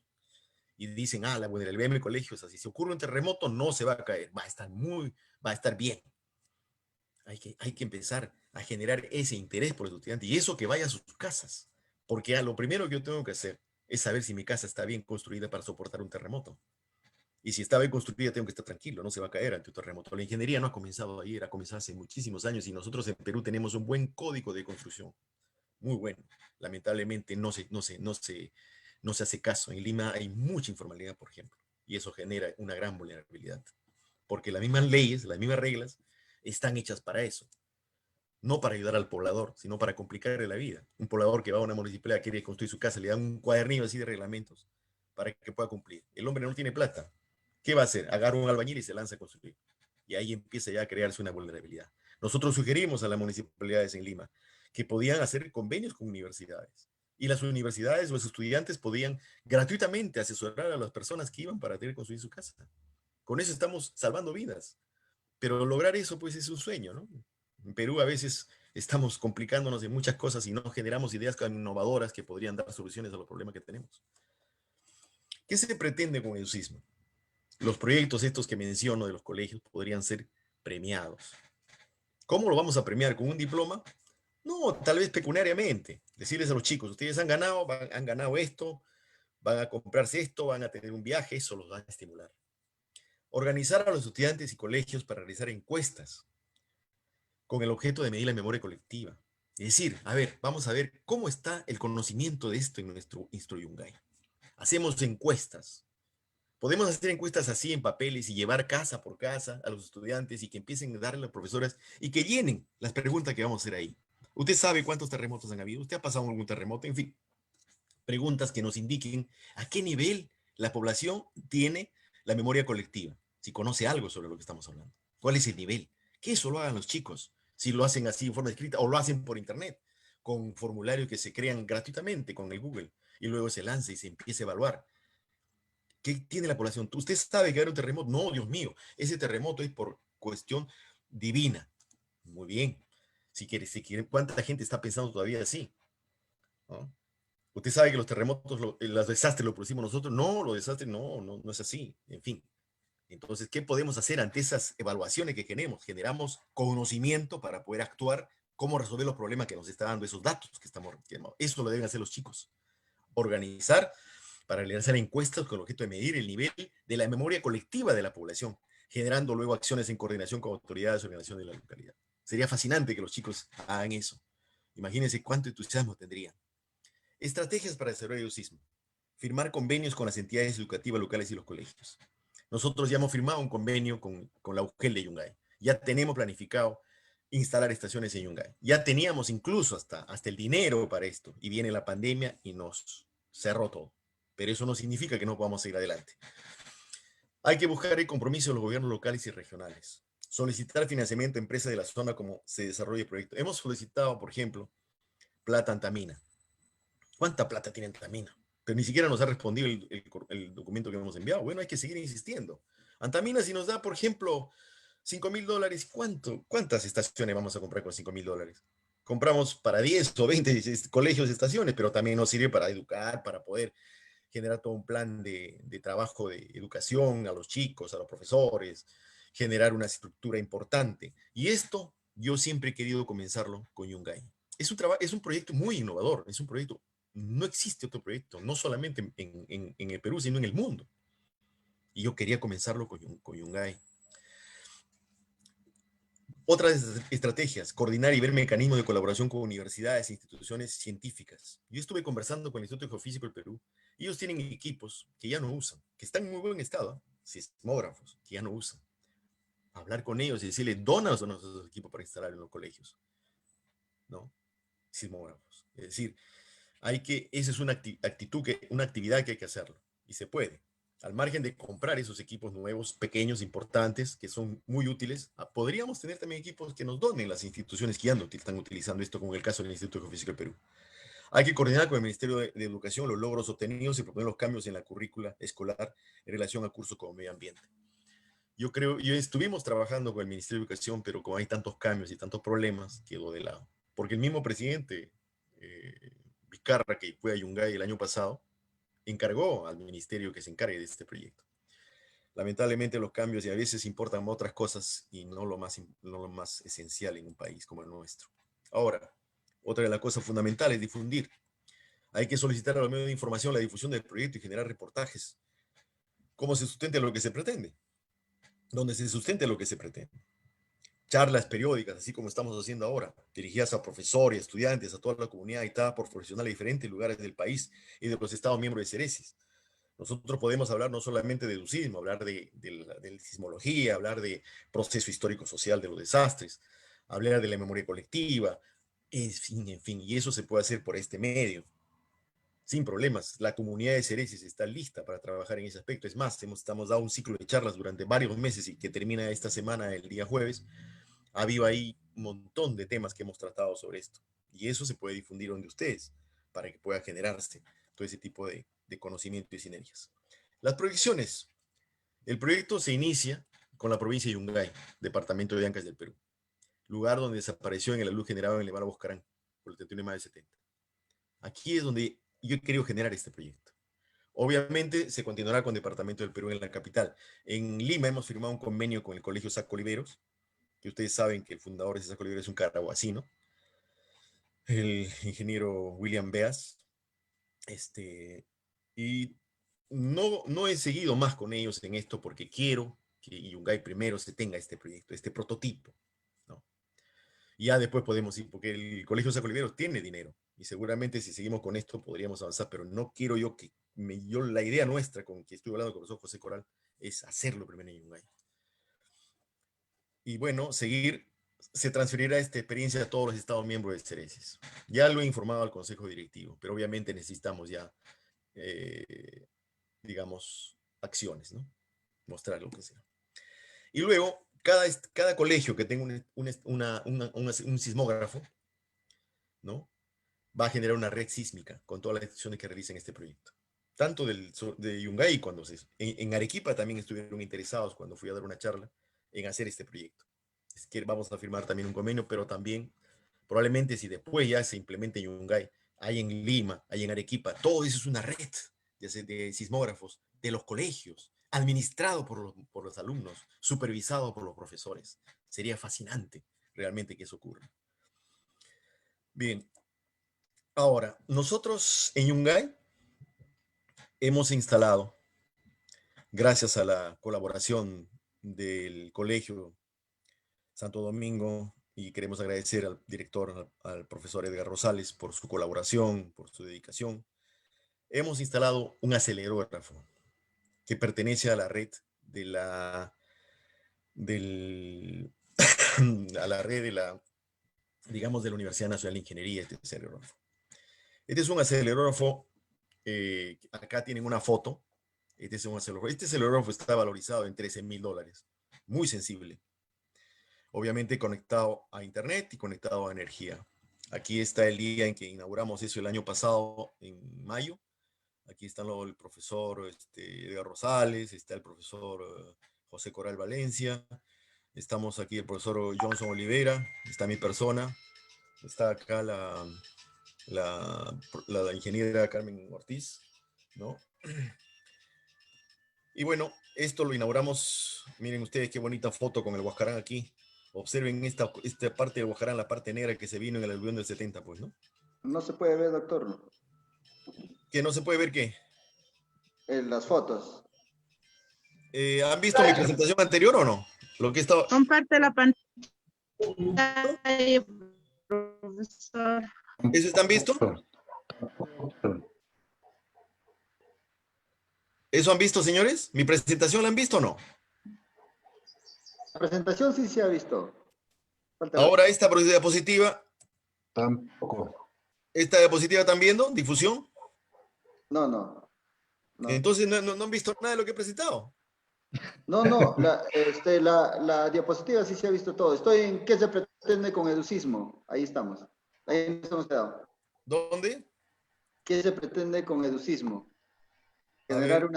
y dicen, la vulnerabilidad de mi colegio es así. Si ocurre un terremoto, no se va a caer, va a estar bien. Hay que empezar a generar ese interés por el estudiante, y eso que vaya a sus casas, porque lo primero que yo tengo que hacer es saber si mi casa está bien construida para soportar un terremoto. Y si está bien construida, tengo que estar tranquilo, no se va a caer ante un terremoto. La ingeniería no ha comenzado ayer, ha comenzado hace muchísimos años, y nosotros en Perú tenemos un buen código de construcción. muy bueno. Lamentablemente no se hace caso. En Lima hay mucha informalidad, por ejemplo, y eso genera una gran vulnerabilidad, porque las mismas leyes, las mismas reglas, están hechas para eso, no para ayudar al poblador, sino para complicarle la vida. Un poblador que va a una municipalidad, quiere construir su casa, le dan un cuadernillo así de reglamentos para que pueda cumplir. El hombre no tiene plata. ¿Qué va a hacer? Agarra un albañil y se lanza a construir. Y ahí empieza ya a crearse una vulnerabilidad. Nosotros sugerimos a las municipalidades en Lima que podían hacer convenios con universidades. Y las universidades, los estudiantes podían gratuitamente asesorar a las personas que iban para tener que construir su casa. Con eso estamos salvando vidas. Pero lograr eso, pues, es un sueño, ¿no? En Perú a veces estamos complicándonos en muchas cosas y no generamos ideas innovadoras que podrían dar soluciones a los problemas que tenemos. ¿Qué se pretende con el SISMA? Los proyectos estos que menciono de los colegios podrían ser premiados. ¿Cómo lo vamos a premiar? ¿Con un diploma? No, tal vez pecuniariamente. Decirles a los chicos, ustedes han ganado esto, van a comprarse esto, van a tener un viaje, eso los va a estimular. Organizar a los estudiantes y colegios para realizar encuestas con el objeto de medir la memoria colectiva. Es decir, a ver, vamos a ver cómo está el conocimiento de esto en nuestro Instruyungay. Hacemos encuestas. Podemos hacer encuestas así en papeles y llevar casa por casa a los estudiantes y que empiecen a darle a las profesoras y que llenen las preguntas que vamos a hacer ahí. Usted sabe cuántos terremotos han habido, usted ha pasado algún terremoto, en fin, preguntas que nos indiquen a qué nivel la población tiene la memoria colectiva, si conoce algo sobre lo que estamos hablando. ¿Cuál es el nivel? Que eso lo hagan los chicos, si lo hacen así en forma escrita o lo hacen por internet, con formularios que se crean gratuitamente con el Google y luego se lanza y se empieza a evaluar. ¿Qué tiene la población? ¿Usted sabe que hay un terremoto? No, Dios mío, ese terremoto es por cuestión divina. Muy bien. Si quiere, ¿cuánta gente está pensando todavía así? ¿No? ¿Usted sabe que los terremotos, los desastres lo producimos nosotros? No, los desastres no es así. En fin. Entonces, ¿qué podemos hacer ante esas evaluaciones que generamos? Generamos conocimiento para poder actuar, cómo resolver los problemas que nos está dando esos datos que estamos. Eso lo deben hacer los chicos. Organizar para realizar encuestas con el objeto de medir el nivel de la memoria colectiva de la población, generando luego acciones en coordinación con autoridades y organizaciones de la localidad. Sería fascinante que los chicos hagan eso. Imagínense cuánto entusiasmo tendrían. Estrategias para desarrollar el sismo. Firmar convenios con las entidades educativas locales y los colegios. Nosotros ya hemos firmado un convenio con la UGEL de Yungay. Ya tenemos planificado instalar estaciones en Yungay. Ya teníamos incluso hasta el dinero para esto. Y viene la pandemia y nos cerró todo. Pero eso no significa que no podamos seguir adelante. Hay que buscar el compromiso de los gobiernos locales y regionales. Solicitar financiamiento a empresas de la zona como se desarrolle el proyecto. Hemos solicitado, por ejemplo, plata Antamina. ¿Cuánta plata tiene Antamina? Pero ni siquiera nos ha respondido el documento que hemos enviado. Bueno, hay que seguir insistiendo. Antamina, si nos da, por ejemplo, $5,000, ¿cuántas estaciones vamos a comprar con $5,000? Compramos para 10 o 20 colegios, estaciones, pero también nos sirve para educar, para poder generar todo un plan de trabajo de educación a los chicos, a los profesores, generar una estructura importante. Y esto yo siempre he querido comenzarlo con Yungay. Es un proyecto muy innovador, es un proyecto, no existe otro proyecto, no solamente en el Perú, sino en el mundo. Y yo quería comenzarlo con Yungay. Otras estrategias, coordinar y ver mecanismos de colaboración con universidades e instituciones científicas. Yo estuve conversando con el Instituto Geofísico del Perú. Ellos tienen equipos que ya no usan, que están en muy buen estado, sismógrafos, que ya no usan. Hablar con ellos y decirles, dónanos esos equipos para instalar en los colegios. ¿No? Sismógrafos. Es decir, esa es una actividad que hay que hacerlo. Y se puede. Al margen de comprar esos equipos nuevos, pequeños, importantes, que son muy útiles, podríamos tener también equipos que nos donen las instituciones que ya no están utilizando esto, como el caso del Instituto Geofísico del Perú. Hay que coordinar con el Ministerio de Educación los logros obtenidos y proponer los cambios en la currícula escolar en relación a cursos como medio ambiente. Yo estuvimos trabajando con el Ministerio de Educación, pero como hay tantos cambios y tantos problemas, quedó de lado. Porque el mismo presidente Vizcarra, que fue a Yungay el año pasado, encargó al ministerio que se encargue de este proyecto. Lamentablemente los cambios y a veces importan otras cosas y no lo más esencial en un país como el nuestro. Ahora, otra de las cosas fundamentales es difundir. Hay que solicitar a los medios de información la difusión del proyecto y generar reportajes. ¿Cómo se sustente lo que se pretende? Donde se sustente lo que se pretende. charlas periódicas, así como estamos haciendo ahora, dirigidas a profesores, estudiantes, a toda la comunidad habitada por profesionales de diferentes lugares del país y de los Estados miembros de Ceresis. Nosotros podemos hablar no solamente de sismo, hablar de sismología, hablar de proceso histórico-social de los desastres, hablar de la memoria colectiva, en fin, y eso se puede hacer por este medio, sin problemas. La comunidad de Ceresis está lista para trabajar en ese aspecto. Es más, estamos dando un ciclo de charlas durante varios meses y que termina esta semana, el día jueves. Ha habido ahí un montón de temas que hemos tratado sobre esto. Y eso se puede difundir donde ustedes, para que pueda generarse todo ese tipo de conocimiento y sinergias. Las proyecciones. El proyecto se inicia con la provincia de Yungay, departamento de Ancas del Perú, lugar donde desapareció en la luz generada en el Nevado Boscarán, por el 31 de mayo de 70. Aquí es donde yo he querido generar este proyecto. Obviamente se continuará con Departamento del Perú en la capital. En Lima hemos firmado un convenio con el Colegio Saco Oliveros, que ustedes saben que el fundador de Saco Oliveros es un caraguasino, el ingeniero William Beas, y no he seguido más con ellos en esto porque quiero que Yungay primero se tenga este proyecto, este prototipo, ¿no? Y ya después podemos ir, porque el Colegio Saco Oliveros tiene dinero, y seguramente si seguimos con esto podríamos avanzar, pero no quiero yo que, la idea nuestra con que estuve hablando con el profesor José Coral es hacerlo primero en Yungay. Y bueno, se transferirá esta experiencia a todos los estados miembros de Ceresis. Ya lo he informado al Consejo Directivo, pero obviamente necesitamos ya, digamos, acciones, ¿no? Mostrar lo que sea. Y luego, cada colegio que tenga un sismógrafo, ¿no? Va a generar una red sísmica con todas las instituciones que realicen este proyecto. Tanto de Yungay, en Arequipa también estuvieron interesados cuando fui a dar una charla en hacer este proyecto. Es que vamos a firmar también un convenio, pero también, probablemente si después ya se implementa en Yungay, hay en Lima, hay en Arequipa, todo eso es una red de sismógrafos de los colegios, administrado por los alumnos, supervisado por los profesores. Sería fascinante realmente que eso ocurra. Bien, ahora, nosotros en Yungay hemos instalado, gracias a la colaboración del Colegio Santo Domingo, y queremos agradecer al director, al profesor Edgar Rosales, por su colaboración, por su dedicación, hemos instalado un acelerógrafo que pertenece a la red a la red digamos, de la Universidad Nacional de Ingeniería, este acelerógrafo. Este es un acelerógrafo, acá tienen una foto. Este acelerógrafo está valorizado en $13,000, muy sensible. Obviamente conectado a internet y conectado a energía. Aquí está el día en que inauguramos eso el año pasado, en mayo. Aquí está el profesor Edgar Rosales, está el profesor José Coral Valencia, estamos aquí el profesor Johnson Olivera, está mi persona, está acá la ingeniera Carmen Ortiz, ¿no? Y bueno, esto lo inauguramos, miren ustedes qué bonita foto con el Huascarán aquí. Observen esta parte del Huascarán, la parte negra que se vino en el aluvión del 70, pues, ¿no? No se puede ver, doctor. ¿Que no se puede ver qué? En las fotos. ¿Han visto mi presentación anterior o no? Lo que estaba... Comparte la pantalla, profesor. ¿Eso están visto? ¿Eso han visto, señores? ¿Mi presentación la han visto o no? La presentación sí se ha visto. Ahora esta diapositiva. Tampoco. ¿Esta diapositiva están viendo? ¿Difusión? No. Entonces no han visto nada de lo que he presentado. No, la diapositiva sí se ha visto todo. Estoy en qué se pretende con educismo. Ahí estamos. Ahí nos hemos quedado. ¿Dónde? ¿Qué se pretende con educismo? Generar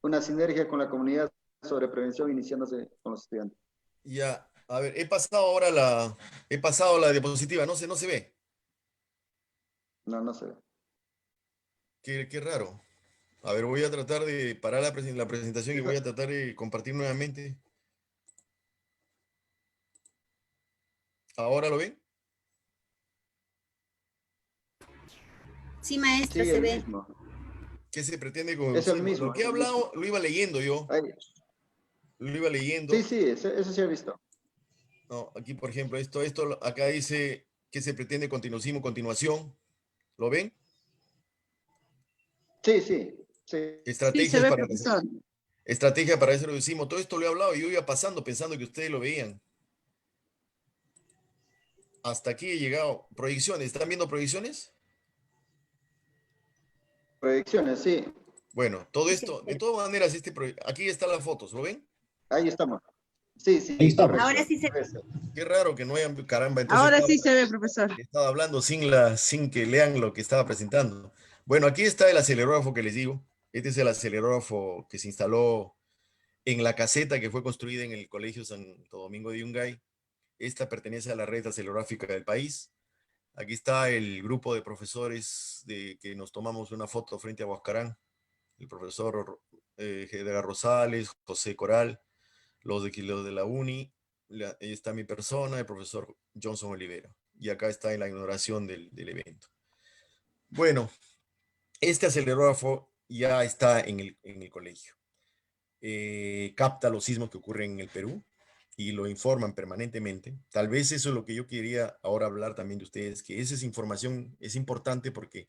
una sinergia con la comunidad sobre prevención iniciándose con los estudiantes. Ya, a ver, he pasado la diapositiva, no se ve. No se ve. Qué raro. A ver, voy a tratar de parar la presentación y voy a tratar de compartir nuevamente. ¿Ahora lo ven? Sí, maestra, Sí, se el ve. mismo. ¿Qué se pretende con Es el mismo. Lo que he hablado lo iba leyendo yo. Ahí. Lo iba leyendo. Sí, eso sí he visto. No, aquí, por ejemplo, acá dice que se pretende continuación. ¿Lo ven? Sí, sí, sí. Sí, se Estrategias ve, para, profesor. estrategia para ese reducismo. Todo esto lo he hablado y yo iba pasando pensando que ustedes lo veían. Hasta aquí he llegado. Proyecciones. ¿Están viendo proyecciones? Proyecciones, sí. Bueno, todo Sí se esto, de observa. todas maneras, aquí están las fotos, ¿lo ven? Ahí estamos. Sí, Ahí sí, estamos. Ahora correcto. sí se ve. Eso. Qué raro que no hayan, caramba, entonces Ahora sí se ve, profesor. estaba hablando sin que lean lo que estaba presentando. Bueno, aquí está el acelerógrafo que les digo. Este es el acelerógrafo que se instaló en la caseta que fue construida en el Colegio Santo Domingo de Yungay. Esta pertenece a la red acelerográfica del país. Aquí está el grupo de profesores que nos tomamos una foto frente a Huascarán. El profesor Edgar Rosales, José Coral, los de la UNI, ahí está mi persona, el profesor Johnson Olivera. Y acá está en la inauguración del evento. Bueno, este acelerógrafo ya está en el colegio. Capta los sismos que ocurren en el Perú y lo informan permanentemente. Tal vez eso es lo que yo quería ahora hablar también de ustedes, que esa información es importante porque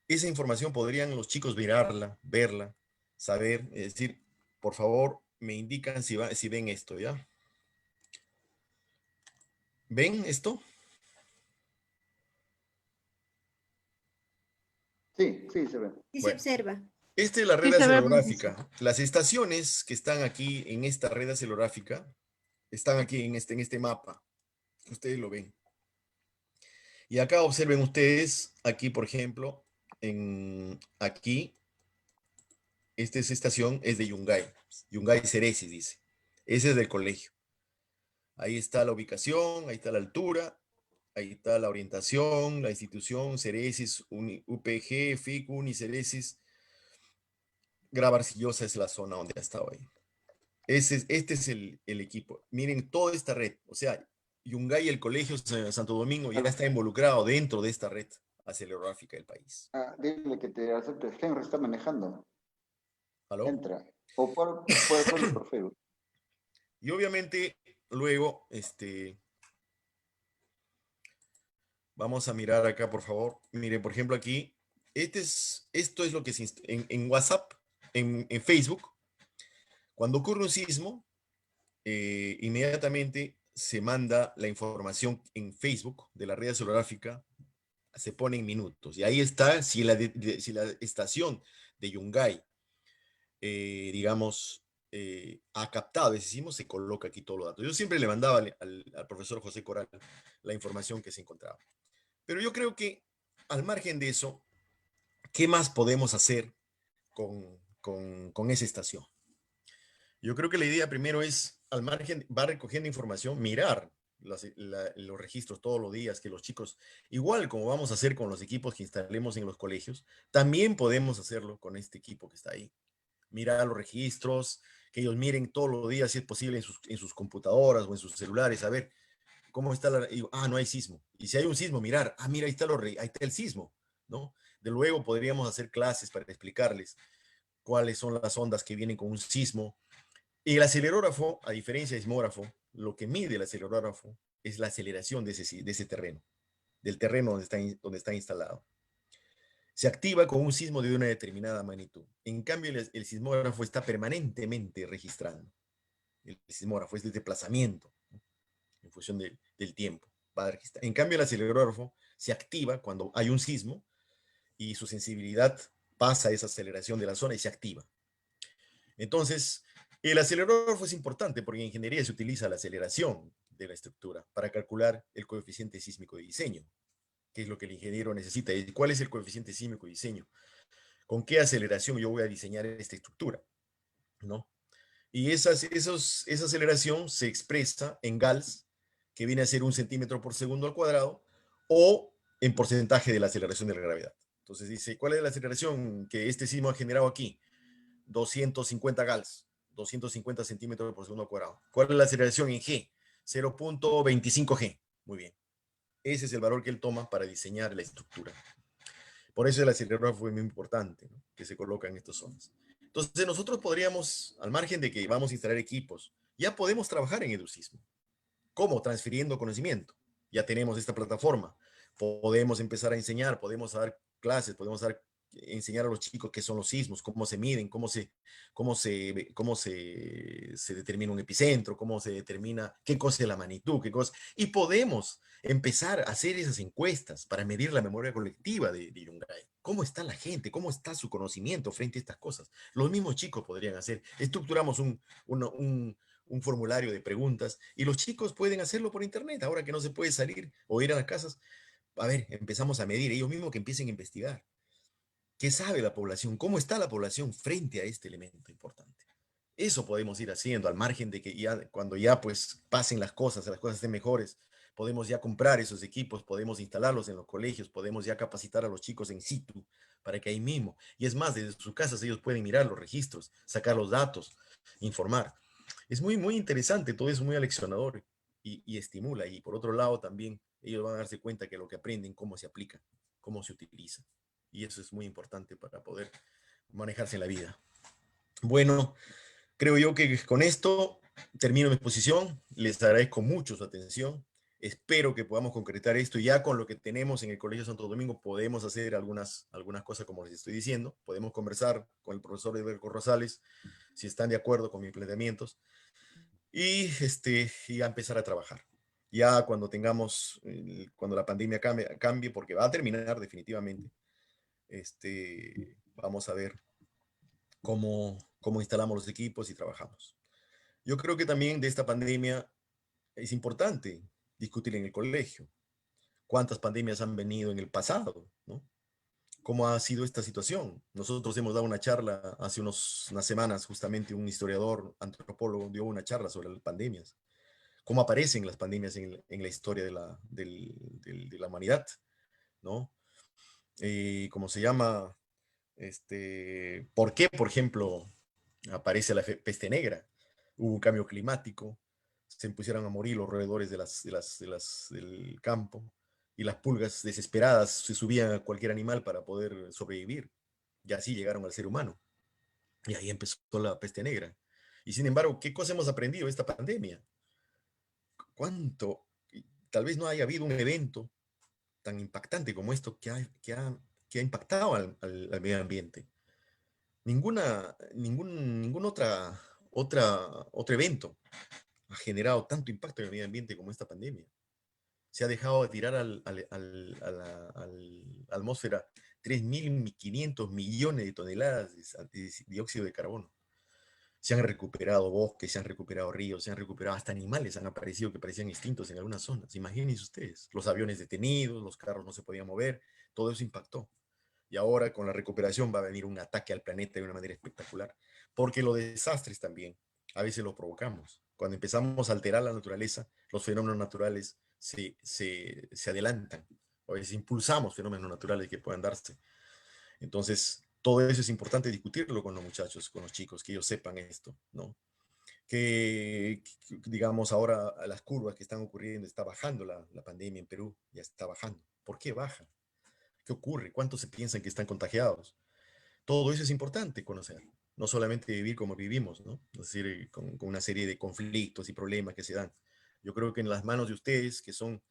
esa información podrían los chicos mirarla, verla, saber, es decir, por favor, me indican si ven esto, ¿ya? ¿Ven esto? Sí, sí, se ve. Sí se Bueno, observa. esta es la Sí red se ve, profesor. acelerógrafica. Las estaciones que están aquí en esta red acelerógrafica están aquí en este mapa. Ustedes lo ven. Y acá observen ustedes, aquí por ejemplo, aquí, esta estación es de Yungay. Yungay Ceresis, dice. Ese es del colegio. Ahí está la ubicación, ahí está la altura, ahí está la orientación, la institución, Ceresis, UPG, FIC, Uniceresis. Grabarcillosa es la zona donde ha estado ahí. Este es el equipo. Miren toda esta red. O sea, Yungay, el Colegio Santo Domingo, ya está involucrado dentro de esta red acelerógrafica del país. Dile que te acepte. Henry está manejando. ¿Aló? Entra. O puede hacerlo por Facebook. Y obviamente, luego, vamos a mirar acá, por favor. Miren, por ejemplo, aquí, esto es lo que en WhatsApp, en Facebook, cuando ocurre un sismo, inmediatamente se manda la información en Facebook de la red oceanográfica, se pone en minutos. Y ahí está, si si la estación de Yungay, digamos, ha captado ese sismo, se coloca aquí todos los datos. Yo siempre le mandaba al profesor José Coral la información que se encontraba. Pero yo creo que al margen de eso, ¿qué más podemos hacer con esa estación? Yo creo que la idea primero es, al margen, va recogiendo información, mirar los registros todos los días, que los chicos, igual como vamos a hacer con los equipos que instalemos en los colegios, también podemos hacerlo con este equipo que está ahí. Mirar los registros, que ellos miren todos los días, si es posible, en sus computadoras o en sus celulares, a ver cómo está no hay sismo. Y si hay un sismo, mirar, mira, ahí está el sismo, ¿no? De luego podríamos hacer clases para explicarles cuáles son las ondas que vienen con un sismo. Y el acelerógrafo, a diferencia del sismógrafo, lo que mide el acelerógrafo es la aceleración de ese terreno, del terreno donde está instalado. Se activa con un sismo de una determinada magnitud. En cambio, el sismógrafo está permanentemente registrando. El sismógrafo es de desplazamiento, ¿no? En función del tiempo. Va a registrar. En cambio, el acelerógrafo se activa cuando hay un sismo y su sensibilidad pasa esa aceleración de la zona y se activa. Entonces, el acelerógrafo es importante porque en ingeniería se utiliza la aceleración de la estructura para calcular el coeficiente sísmico de diseño, que es lo que el ingeniero necesita. ¿Cuál es el coeficiente sísmico de diseño? ¿Con qué aceleración yo voy a diseñar esta estructura? ¿No? Y esa aceleración se expresa en Gauss, que viene a ser 1 cm/s al cuadrado, o en porcentaje de la aceleración de la gravedad. Entonces dice, ¿cuál es la aceleración que este sismo ha generado aquí? 250 Gauss, 250 cm/s al cuadrado. ¿Cuál es la aceleración en G? 0.25 G. Muy bien. Ese es el valor que él toma para diseñar la estructura. Por eso el acelerógrafo es muy importante, ¿no? Que se coloca en estas zonas. Entonces nosotros podríamos, al margen de que vamos a instalar equipos, ya podemos trabajar en edusismo. ¿Cómo? Transfiriendo conocimiento. Ya tenemos esta plataforma. Podemos empezar a enseñar, podemos dar clases, enseñar a los chicos qué son los sismos, cómo se miden, se determina un epicentro, cómo se determina qué cosa es la magnitud, qué cosa. Y podemos empezar a hacer esas encuestas para medir la memoria colectiva de Yungay. ¿Cómo está la gente? ¿Cómo está su conocimiento frente a estas cosas? Los mismos chicos podrían hacer. Estructuramos un formulario de preguntas y los chicos pueden hacerlo por internet, ahora que no se puede salir o ir a las casas. A ver, empezamos a medir, ellos mismos que empiecen a investigar. ¿Qué sabe la población? ¿Cómo está la población frente a este elemento importante? Eso podemos ir haciendo al margen de que ya cuando ya pues pasen las cosas estén mejores, podemos ya comprar esos equipos, podemos instalarlos en los colegios, podemos ya capacitar a los chicos en situ para que ahí mismo, y es más, desde sus casas ellos pueden mirar los registros, sacar los datos, informar. Es muy, muy interesante, todo es muy aleccionador y estimula. Y por otro lado también ellos van a darse cuenta que lo que aprenden, cómo se aplica, cómo se utiliza. Y eso es muy importante para poder manejarse en la vida. Bueno, creo yo que con esto termino mi exposición. Les agradezco mucho su atención. Espero que podamos concretar esto. Ya con lo que tenemos en el Colegio Santo Domingo podemos hacer algunas cosas como les estoy diciendo. Podemos conversar con el profesor Edberco Rosales si están de acuerdo con mis planteamientos y a empezar a trabajar. Ya cuando cuando la pandemia cambie, porque va a terminar definitivamente, vamos a ver cómo instalamos los equipos y trabajamos. Yo creo que también de esta pandemia es importante discutir en el colegio. ¿Cuántas pandemias han venido en el pasado? ¿No? ¿Cómo ha sido esta situación? Nosotros hemos dado una charla hace unas semanas, justamente un historiador, antropólogo, dio una charla sobre las pandemias. ¿Cómo aparecen las pandemias en la historia de la humanidad? ¿No? ¿Cómo se llama? ¿Por qué, por ejemplo, aparece la peste negra? Hubo un cambio climático, se pusieron a morir los roedores del campo y las pulgas desesperadas se subían a cualquier animal para poder sobrevivir. Y así llegaron al ser humano. Y ahí empezó la peste negra. Y sin embargo, ¿qué cosa hemos aprendido de esta pandemia? ¿Cuánto? Tal vez no haya habido un evento tan impactante como esto que ha impactado al medio ambiente. Ningún otro evento ha generado tanto impacto en el medio ambiente como esta pandemia. Se ha dejado de tirar a la atmósfera 3.500 millones de toneladas de dióxido de carbono. Se han recuperado bosques, se han recuperado ríos, se han recuperado hasta animales, han aparecido que parecían extintos en algunas zonas. Imagínense ustedes, los aviones detenidos, los carros no se podían mover, todo eso impactó. Y ahora con la recuperación va a venir un ataque al planeta de una manera espectacular, porque los desastres también a veces los provocamos. Cuando empezamos a alterar la naturaleza, los fenómenos naturales se adelantan, a veces impulsamos fenómenos naturales que puedan darse. Entonces, todo eso es importante discutirlo con los muchachos, con los chicos, que ellos sepan esto, ¿no? Digamos, ahora a las curvas que están ocurriendo, está bajando la pandemia en Perú, ya está bajando. ¿Por qué baja? ¿Qué ocurre? ¿Cuántos se piensan que están contagiados? Todo eso es importante conocer, no solamente vivir como vivimos, ¿no? Es decir, con una serie de conflictos y problemas que se dan. Yo creo que en las manos de ustedes, que son...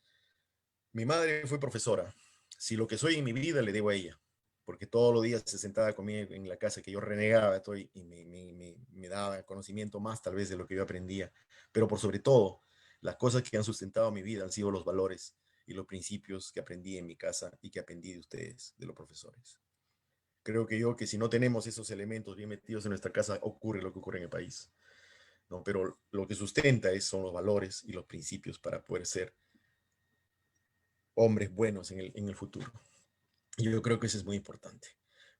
Mi madre fue profesora. Si lo que soy en mi vida le debo a ella, porque todos los días se sentaba conmigo en la casa que yo renegaba y me daba conocimiento más tal vez de lo que yo aprendía. Pero por sobre todo, las cosas que han sustentado mi vida han sido los valores y los principios que aprendí en mi casa y que aprendí de ustedes, de los profesores. Creo que si no tenemos esos elementos bien metidos en nuestra casa, ocurre lo que ocurre en el país, ¿no? Pero lo que sustenta son los valores y los principios para poder ser hombres buenos en el futuro. Y yo creo que eso es muy importante.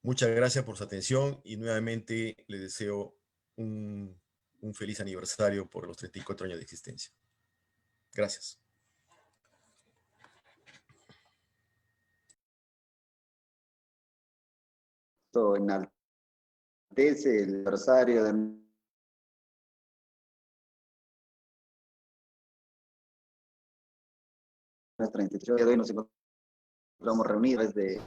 Muchas gracias por su atención y nuevamente les deseo un feliz aniversario por los 34 años de existencia. Gracias. Esto enaltece el aniversario de nuestra institución. Hoy nos encontramos reunidos desde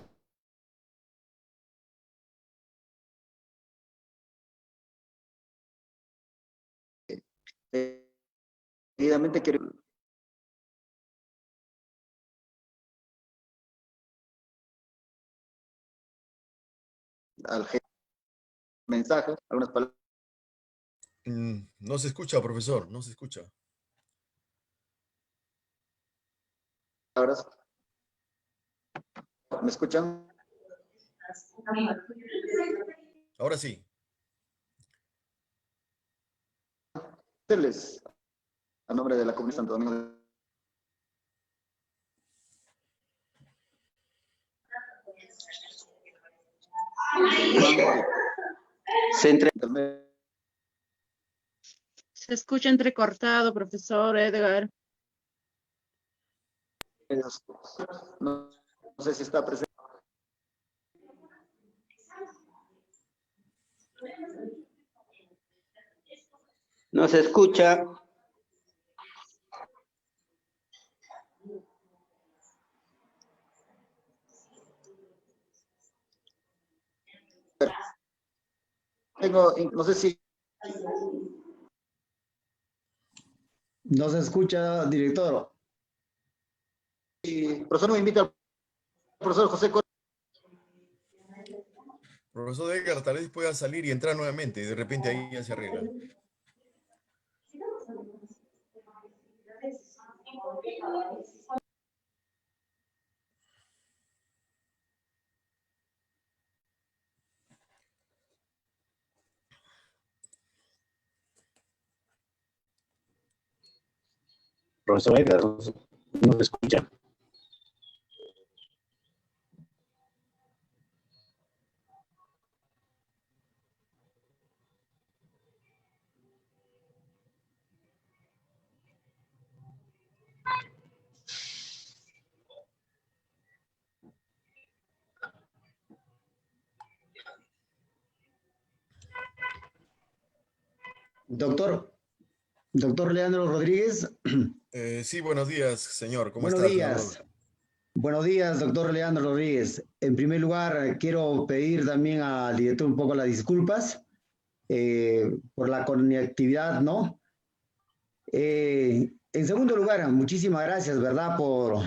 seguidamente quiero al mensaje, algunas No se escucha, profesor, no se escucha. palabras. ¿Me escuchan? Ahora sí. A nombre de la Comunidad Santo Domingo. Se escucha entrecortado, profesor Edgar. No sé si está presente. No se escucha. No sé si... No se escucha, director. El profesor me invita al profesor José Cor... Profesor Edgar, tal vez pueda salir y entrar nuevamente. De repente ahí ya se arregla. Profesor Edgar, no se escucha. Doctor Leandro Rodríguez. Sí, buenos días, señor. ¿Cómo Buenos está, días. senador? Buenos días, doctor Leandro Rodríguez. En primer lugar, quiero pedir también al director un poco las disculpas por la conectividad, ¿no? En segundo lugar, muchísimas gracias, ¿verdad?, por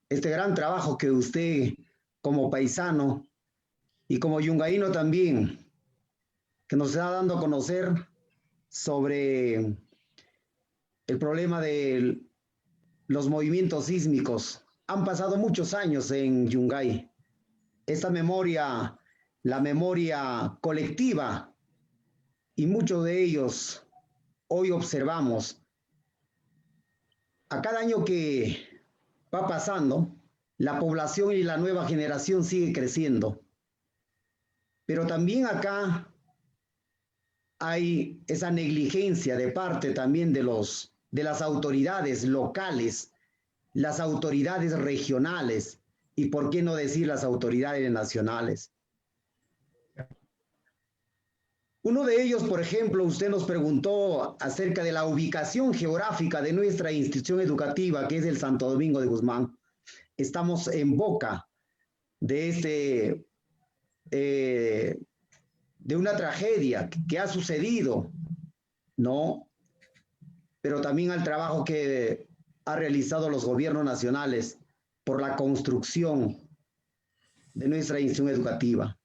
este gran trabajo que usted, como paisano y como yungaíno también, que nos está dando a conocer sobre el problema de los movimientos sísmicos. Han pasado muchos años en Yungay. Esta memoria, la memoria colectiva, y muchos de ellos hoy observamos. A cada año que va pasando, la población y la nueva generación sigue creciendo. Pero también acá hay esa negligencia de parte también de las autoridades locales, las autoridades regionales y, por qué no decir, las autoridades nacionales. Uno de ellos, por ejemplo, usted nos preguntó acerca de la ubicación geográfica de nuestra institución educativa, que es el Santo Domingo de Guzmán. Estamos en boca de de una tragedia que ha sucedido, ¿no? Pero también al trabajo que ha realizado los gobiernos nacionales por la construcción de nuestra institución educativa.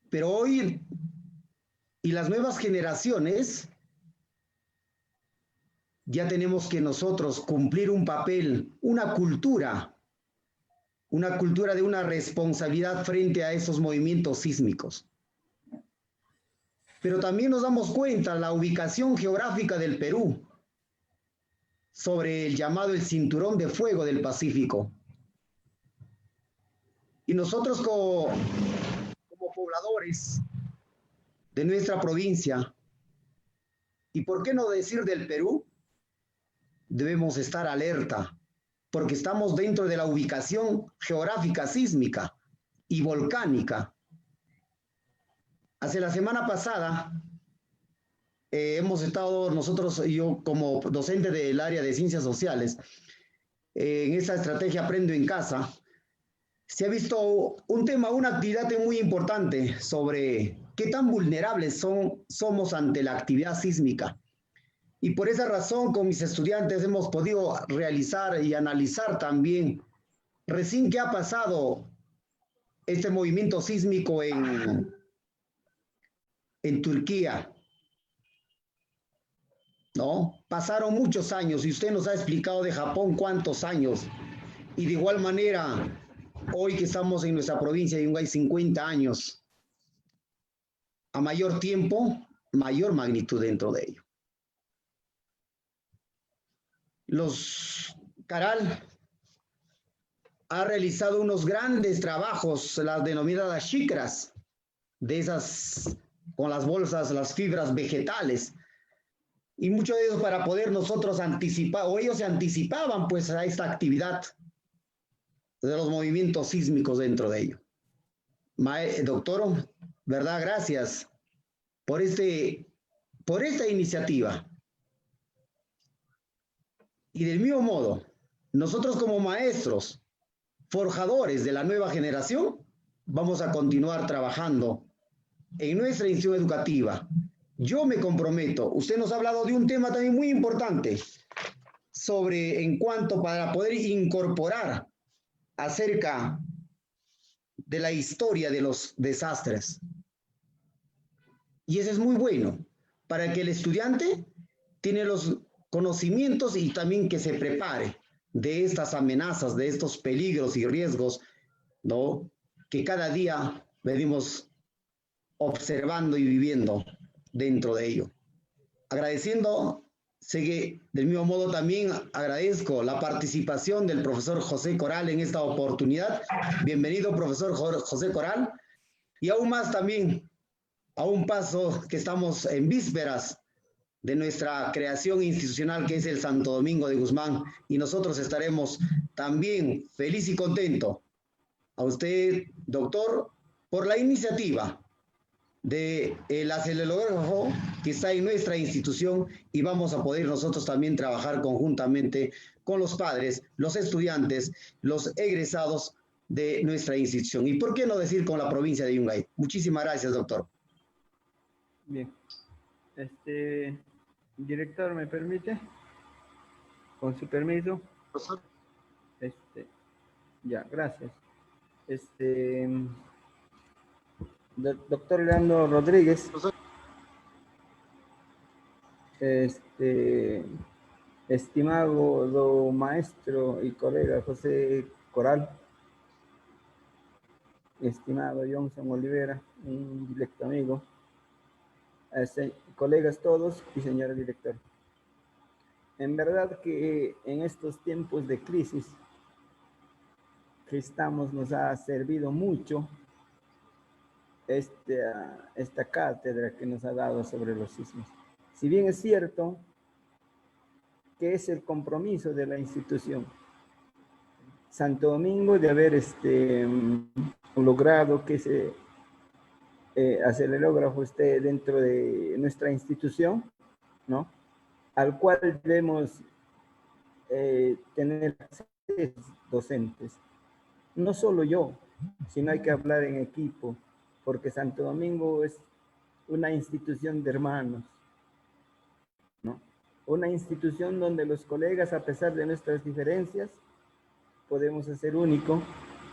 Pero hoy, y las nuevas generaciones, ya tenemos que nosotros cumplir un papel, una cultura de una responsabilidad frente a esos movimientos sísmicos. Pero también nos damos cuenta la ubicación geográfica del Perú sobre el llamado el Cinturón de Fuego del Pacífico. Y nosotros como pobladores de nuestra provincia, y por qué no decir del Perú, debemos estar alerta, porque estamos dentro de la ubicación geográfica sísmica y volcánica. Hace la semana pasada hemos estado nosotros, yo como docente del área de ciencias sociales, en esta estrategia Aprendo en Casa, se ha visto un tema, una actividad muy importante sobre qué tan vulnerables somos ante la actividad sísmica. Y por esa razón, con mis estudiantes hemos podido realizar y analizar también, recién qué ha pasado este movimiento sísmico en Turquía, ¿no? Pasaron muchos años y usted nos ha explicado de Japón cuántos años. Y de igual manera, hoy que estamos en nuestra provincia de Yungay, 50 años, a mayor tiempo, mayor magnitud dentro de ello. Los Caral ha realizado unos grandes trabajos, las denominadas chicras, de esas, con las bolsas, las fibras vegetales, y mucho de ellos para poder nosotros anticipar, o ellos se anticipaban pues a esta actividad de los movimientos sísmicos dentro de ello. Doctor, ¿verdad? Gracias por esta iniciativa. Y del mismo modo, nosotros como maestros, forjadores de la nueva generación, vamos a continuar trabajando en nuestra institución educativa. Yo me comprometo, usted nos ha hablado de un tema también muy importante, sobre en cuanto para poder incorporar acerca de la historia de los desastres. Y eso es muy bueno, para que el estudiante tiene los conocimientos y también que se prepare de estas amenazas, de estos peligros y riesgos, ¿no? Que cada día venimos observando y viviendo dentro de ello. Agradeciendo, sé que del mismo modo también agradezco la participación del profesor José Coral en esta oportunidad. Bienvenido, profesor José Coral. Y aún más también, a un paso que estamos en vísperas de nuestra creación institucional, que es el Santo Domingo de Guzmán, y nosotros estaremos también feliz y contento. A usted, doctor, por la iniciativa del acelerógrafo que está en nuestra institución, y vamos a poder nosotros también trabajar conjuntamente con los padres, los estudiantes, los egresados de nuestra institución. Y por qué no decir con la provincia de Yungay. Muchísimas gracias, doctor. Bien. Director, ¿me permite? Con su permiso. Ya, gracias. Doctor Leandro Rodríguez. Estimado maestro y colega José Coral. Estimado Johnson Olivera, un directo amigo. Colegas todos y señor director. En verdad que en estos tiempos de crisis que estamos nos ha servido mucho esta cátedra que nos ha dado sobre los sismos. Si bien es cierto que es el compromiso de la institución Santo Domingo de haber logrado que ese acelerógrafo esté dentro de nuestra institución, ¿no? Al cual debemos tener docentes. No solo yo, sino hay que hablar en equipo, porque Santo Domingo es una institución de hermanos, ¿no? Una institución donde los colegas, a pesar de nuestras diferencias, podemos ser único,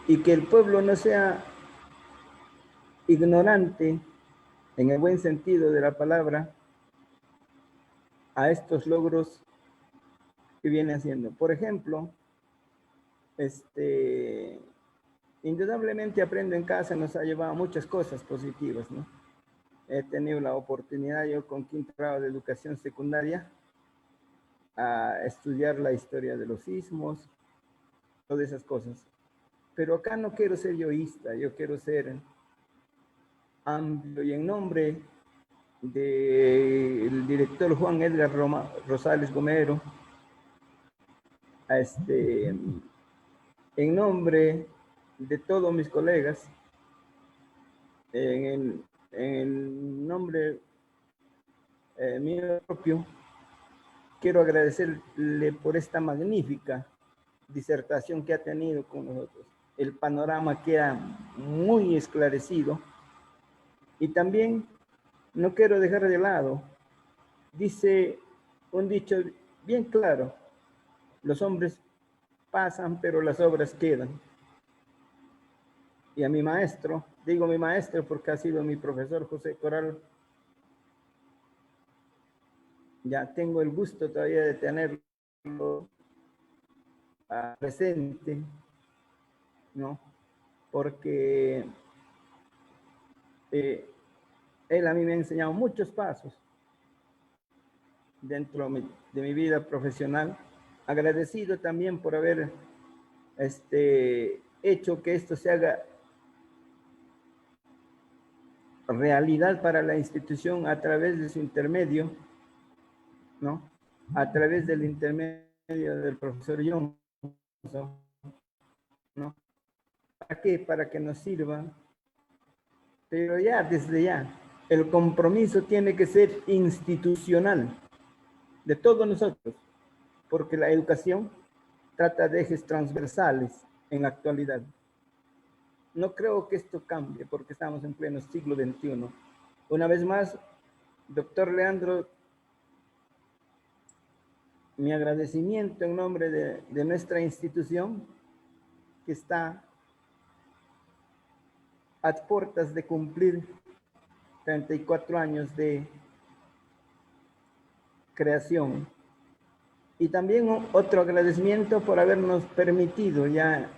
y que el pueblo no sea ignorante, en el buen sentido de la palabra, a estos logros que viene haciendo. Por ejemplo, indudablemente Aprendo en Casa nos ha llevado a muchas cosas positivas, ¿no? He tenido la oportunidad, yo con quinto grado de educación secundaria, a estudiar la historia de los sismos, todas esas cosas. Pero acá no quiero ser yoísta, yo quiero ser amplio, y en nombre del director Juan Edgar Rosales Gomero, en nombre de todos mis colegas, en el nombre mío propio, quiero agradecerle por esta magnífica disertación que ha tenido con nosotros. El panorama queda muy esclarecido, y también no quiero dejar de lado, dice un dicho bien claro: los hombres pasan, pero las obras quedan. y a mi maestro, digo mi maestro porque ha sido mi profesor José Coral. Ya tengo el gusto todavía de tenerlo presente, ¿no? Porque él a mí me ha enseñado muchos pasos dentro de mi vida profesional. Agradecido también por haber hecho que esto se haga realidad para la institución a través de su intermedio, ¿no? A través del intermedio del profesor Johnson, ¿no? ¿Para qué? Para que nos sirva. Pero ya, desde ya, el compromiso tiene que ser institucional de todos nosotros, porque la educación trata de ejes transversales en la actualidad. No creo que esto cambie porque estamos en pleno siglo XXI. Una vez más, doctor Leandro, mi agradecimiento en nombre de nuestra institución que está a puertas de cumplir 34 años de creación. Y también otro agradecimiento por habernos permitido ya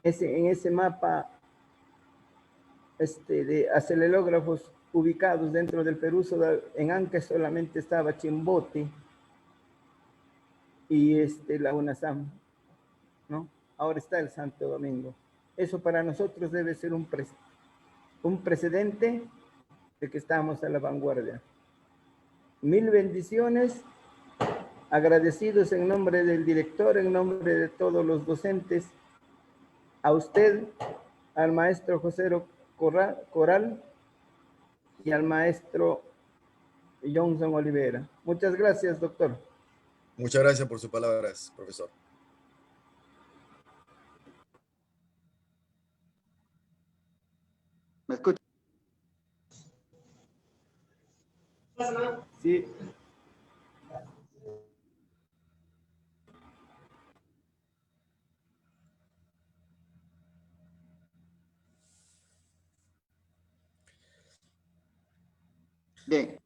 en ese mapa de acelerógrafos ubicados dentro del Perú. En Ancash solamente estaba Chimbote y la UNASAM, ¿no? Ahora está el Santo Domingo. Eso para nosotros debe ser un precedente de que estamos a la vanguardia. Mil bendiciones, agradecidos en nombre del director, en nombre de todos los docentes, a usted, al maestro José Coral y al maestro Johnson Olivera. Muchas gracias, doctor. Muchas gracias por sus palabras, profesor. ¿Me escucha? Sí. Bien.